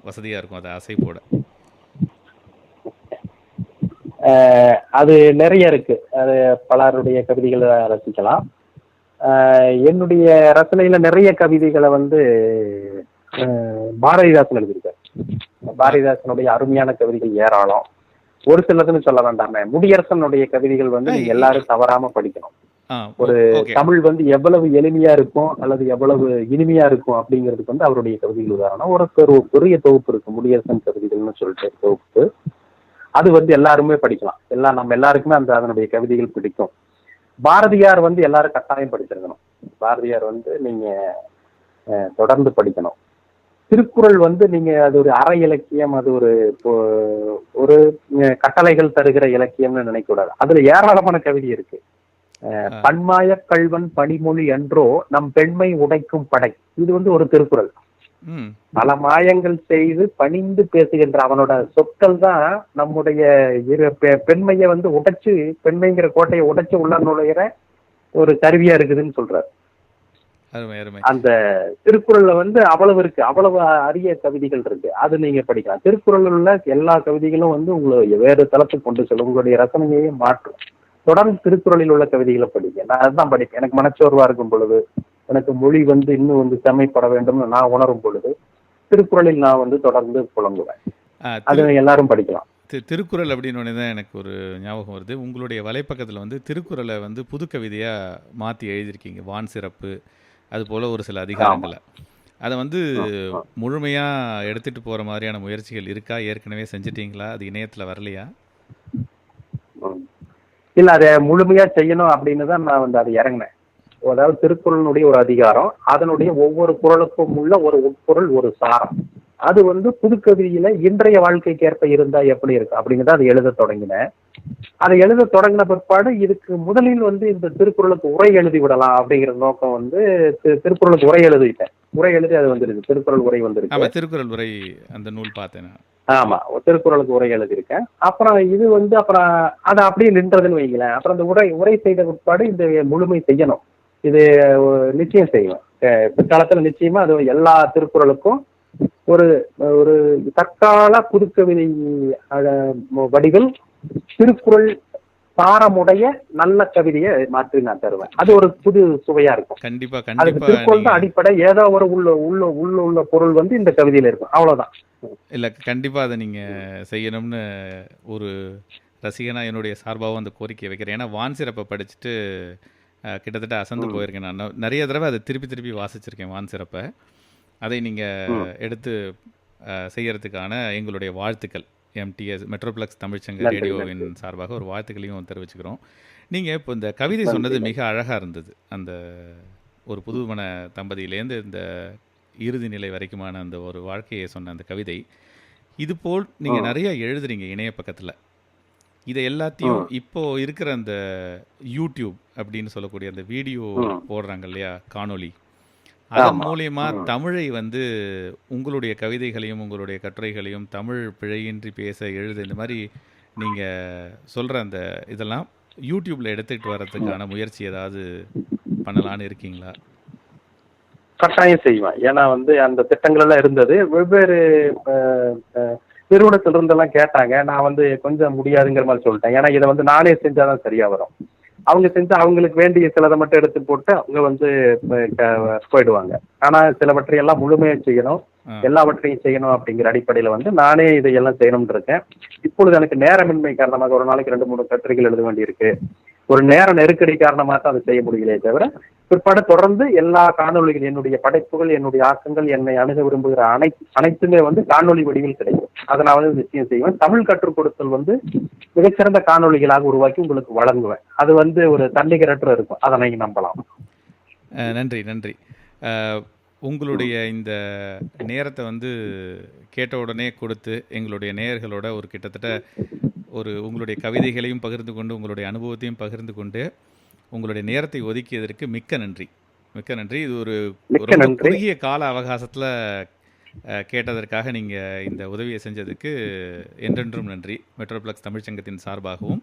வசதியா இருக்கும். அதை அசை போட அது நிறைய இருக்கு. அது பலருடைய கவிதைகளை ரசிக்கலாம். என்னுடைய ரசனையில நிறைய கவிதைகளை வந்து பாரதிதாசன் எழுதியிருக்காரு. பாரதிதாசனுடைய அருமையான கவிதைகள் ஏராளம். ஒரு சிலதுன்னு சொல்ல வேண்டாமே. முடியரசனுடைய கவிதைகள் வந்து நீங்க எல்லாரும் தவறாம படிக்கணும். ஒரு தமிழ் வந்து எவ்வளவு எளிமையா இருக்கும் அல்லது எவ்வளவு இனிமையா இருக்கும் அப்படிங்கிறதுக்கு வந்து அவருடைய கவிதைகள் உதாரணம். ஒரு பெரிய தொகுப்பு இருக்கு, முடியரசன் கவிதைகள்னு சொல்லிட்டு தொகுப்பு. அது வந்து எல்லாருமே படிக்கலாம். நம்ம எல்லாருக்குமே அதனுடைய கவிதைகள் பிடிக்கும். பாரதியார் வந்து எல்லாரும் கட்டாயம் படிச்சிருக்கணும். பாரதியார் வந்து நீங்க தொடர்ந்து படிக்கணும். திருக்குறள் வந்து நீங்க அது ஒரு அற இலக்கியம், அது ஒரு கட்டளைகள் தருகிற இலக்கியம்னு நினைக்க கூடாது. அதுல ஏராளமான கவிதை இருக்கு. பன்மாய கல்வன் பனிமொழி என்றோ நம் பெண்மை உடைக்கும் படை, இது வந்து ஒரு திருக்குறள். பல மாயங்கள் செய்து பணிந்து பேசுகின்ற அவனோட சொற்கள் தான் நம்முடைய பெண்மையை வந்து உடைச்சு, பெண்மைங்கிற கோட்டையை உடைச்சு உள்ள நுழையிற ஒரு கருவியா இருக்குதுன்னு சொல்றாரு. அந்த திருக்குறள்ல வந்து அவ்வளவு இருக்கு, அவ்வளவு அரிய கவிதைகள் இருக்கு. அது நீங்க படிக்கலாம். திருக்குறள் உள்ள எல்லா கவிதைகளும் வந்து உங்களை வேறு தளத்துக்கு கொண்டு செல்லும், உங்களுடைய ரசனையையும் மாற்றும். தொடர்ந்து திருக்குறளில் உள்ள கவிதைகளை படிக்க. நான் அதுதான் படிப்பேன். எனக்கு மனச்சோர்வா இருக்கும் பொழுது, எனக்கு மொழி வந்து இன்னும் வந்து செம்மைப்பட வேண்டும்னு நான் உணரும் பொழுது திருக்குறளில் நான் வந்து தொடர்ந்து புலங்குவேன். அது எல்லாரும் படிக்கலாம். திருக்குறள் அப்படின்னு தான் எனக்கு ஒரு ஞாபகம் வருது. உங்களுடைய வலைப்பக்கத்தில் வந்து திருக்குறளை வந்து புது கவிதையாக மாற்றி எழுதியிருக்கீங்க. வான் சிறப்பு அது போல் ஒரு சில அதிகாரங்களை அதை வந்து முழுமையாக எடுத்துகிட்டு போகிற மாதிரியான முயற்சிகள் இருக்கா? ஏற்கனவே செஞ்சிட்டீங்களா? அது இணையத்தில் வரலையா? இல்லை, அதை முழுமையாக செய்யணும் அப்படின்னு தான் நான் வந்து அதை இறங்கினேன். அதாவது திருக்குறளுடைய ஒரு அதிகாரம், அதனுடைய ஒவ்வொரு குறளுக்கும் உள்ள ஒரு உட்பொருள், ஒரு சாரம். அது வந்து புதுக்கவிதையில இன்றைய வாழ்க்கைக்கு ஏற்ப இருந்தா எப்படி இருக்கு அப்படிங்கிறத அதை எழுத தொடங்கினேன். அதை எழுத தொடங்கின பிற்பாடு இதுக்கு முதலில் வந்து இந்த திருக்குறளுக்கு உரை எழுதி விடலாம் அப்படிங்கிற நோக்கம் வந்து திருக்குறளுக்கு உரை எழுதிட்டேன். உரை எழுதி அது வந்துருக்கு, திருக்குறள் உரை வந்துருக்கு. திருக்குறள் உரை அந்த நூல் பார்த்தேன். ஆமா, திருக்குறளுக்கு உரை எழுதியிருக்கேன். அப்புறம் இது வந்து அப்புறம் அதை அப்படியே நின்றதுன்னு வைங்களேன். அப்புறம் அந்த உரை செய்த பிற்பாடு இந்த முழுமை செய்யணும். இது நிச்சயம் செய்வேன். பிற்காலத்துல நிச்சயமா அது எல்லா திருக்குறளுக்கும் ஒரு ஒரு தற்கால புதுக்கவிதை வடிவில் திருக்குறள் சாரமுடைய நல்ல கவிதையை மாற்றி நான் தருவேன். அது ஒரு புது சுவையா இருக்கும். கண்டிப்பா அது திருக்குறள் தான் அடிப்படை. ஏதோ ஒரு உள்ள பொருள் வந்து இந்த கவிதையில இருக்கும், அவ்வளவுதான். இல்ல, கண்டிப்பா அதை நீங்க செய்யணும்னு ஒரு ரசிகனா என்னுடைய சார்பாகவும் அந்த கோரிக்கையை வைக்கிறேன். ஏன்னா வான் சிறப்பை படிச்சுட்டு கிட்டத்தட்ட அசந்து போயிருக்கேன். நான் நிறைய தடவை அதை திருப்பி வாசிச்சிருக்கேன் வான் சிறப்பை. அதை நீங்கள் எடுத்து செய்யறதுக்கான எங்களுடைய வாழ்த்துக்கள் MTS மெட்ரோப்ளக்ஸ் தமிழ்ச்சங்க ரேடியோவின் சார்பாக ஒரு வாழ்த்துக்களையும் தெரிவிச்சுக்கிறோம். நீங்கள் இப்போ இந்த கவிதை சொன்னது மிக அழகாக இருந்தது. அந்த ஒரு புதுமண தம்பதியிலேருந்து இந்த இறுதி நிலை வரைக்குமான அந்த ஒரு வாழ்க்கையை சொன்ன அந்த கவிதை, இதுபோல் நீங்கள் நிறைய எழுதுறீங்க இணைய பக்கத்தில். இதை எல்லாத்தையும் இப்போ இருக்கிற அந்த யூடியூப் அப்படின்னு சொல்லக்கூடிய அந்த வீடியோ போடுறாங்க இல்லையா, காணொளி, அதன் மூலியமா தமிழை வந்து உங்களுடைய கவிதைகளையும் உங்களுடைய கட்டுரைகளையும் தமிழ் பிழையின்றி பேச எழுத இந்த மாதிரி நீங்க சொல்ற அந்த இதெல்லாம் யூடியூப்ல எடுத்துக்கிட்டு வர்றதுக்கான முயற்சி ஏதாவது பண்ணலான்னு இருக்கீங்களா? கட்டாயம் செய்வேன். ஏன்னா வந்து அந்த திட்டங்கள் எல்லாம் இருந்தது. வெவ்வேறு நிறுவனத்துல இருந்தெல்லாம் கேட்டாங்க. நான் வந்து கொஞ்சம் முடியாதுங்கிற மாதிரி சொல்லிட்டேன். ஏன்னா இதை வந்து நானே செஞ்சாதான் சரியா வரும். அவங்க செஞ்சு அவங்களுக்கு வேண்டிய சிலதை மட்டும் எடுத்து போட்டு அவங்க வந்து போயிடுவாங்க. ஆனா சிலவற்றை எல்லாம் முழுமையாக செய்யணும், எல்லாவற்றையும் செய்யணும் அப்படிங்கிற அடிப்படையில வந்து நானே இதையெல்லாம் செய்யணும்னு இருக்கேன். இப்பொழுது எனக்கு நேரமின்மை காரணமாக ஒரு நாளைக்கு 2-3 கட்டுரைகள் எழுத வேண்டியிருக்கு. ஒரு நேர நெருக்கடி காரணமாக தான் அதை செய்ய முடியலையே தவிர, பிற்பாடு தொடர்ந்து எல்லா காணொலிகள், என்னுடைய படைப்புகள், என்னுடைய ஆக்கங்கள், என்னை அணுக விரும்புகிற அனைத்துமே வந்து காணொலி வடிவில் கிடைக்கும். அதை நான் வந்து நிச்சயம் செய்வேன். தமிழ் கற்றுக் கொடுத்தல் வந்து மிகச்சிறந்த காணொலிகளாக உருவாக்கி உங்களுக்கு வழங்குவேன். அது வந்து ஒரு தன்னிகரற்ற இருக்கும், அதை நீங்க நம்பலாம். நன்றி. உங்களுடைய இந்த நேரத்தை வந்து கேட்ட உடனே கொடுத்து எங்களுடைய நேயர்களோட ஒரு கிட்டத்தட்ட ஒரு உங்களுடைய கவிதைகளையும் பகிர்ந்து கொண்டு உங்களுடைய அனுபவத்தையும் பகிர்ந்து கொண்டு உங்களுடைய நேரத்தை ஒதுக்கியதற்கு மிக்க நன்றி. இது ஒரு குறுகிய கால அவகாசத்தில் கேட்டதற்காக நீங்கள் இந்த உதவியை செஞ்சதுக்கு என்றென்றும் நன்றி. மெட்ரோப்ளக்ஸ் தமிழ்ச்சங்கத்தின் சார்பாகவும்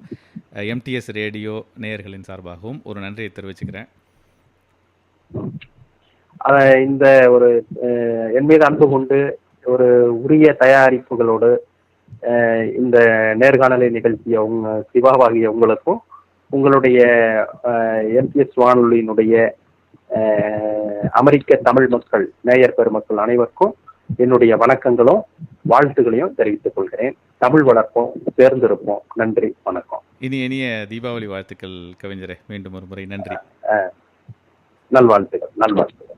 MTS ரேடியோ நேயர்களின் சார்பாகவும் ஒரு நன்றியை தெரிவிச்சுக்கிறேன். இந்த ஒரு என் மீது அன்பு கொண்டு ஒரு உரிய தயாரிப்புகளோடு இந்த நேர்காணலை நிகழ்ச்சிய சிவாவாகிய உங்களுக்கும் உங்களுடைய MTS வானொலியினுடைய அமெரிக்க தமிழ் மக்கள் நேயர் பெருமக்கள் அனைவருக்கும் என்னுடைய வணக்கங்களும் வாழ்த்துக்களையும் தெரிவித்துக் கொள்கிறேன். தமிழ் வளர்ப்போம், சேர்ந்திருப்போம். நன்றி, வணக்கம். இனிய தீபாவளி வாழ்த்துக்கள் கவிஞரே. மீண்டும் ஒரு முறை நன்றி. நல்வாழ்த்துக்கள்.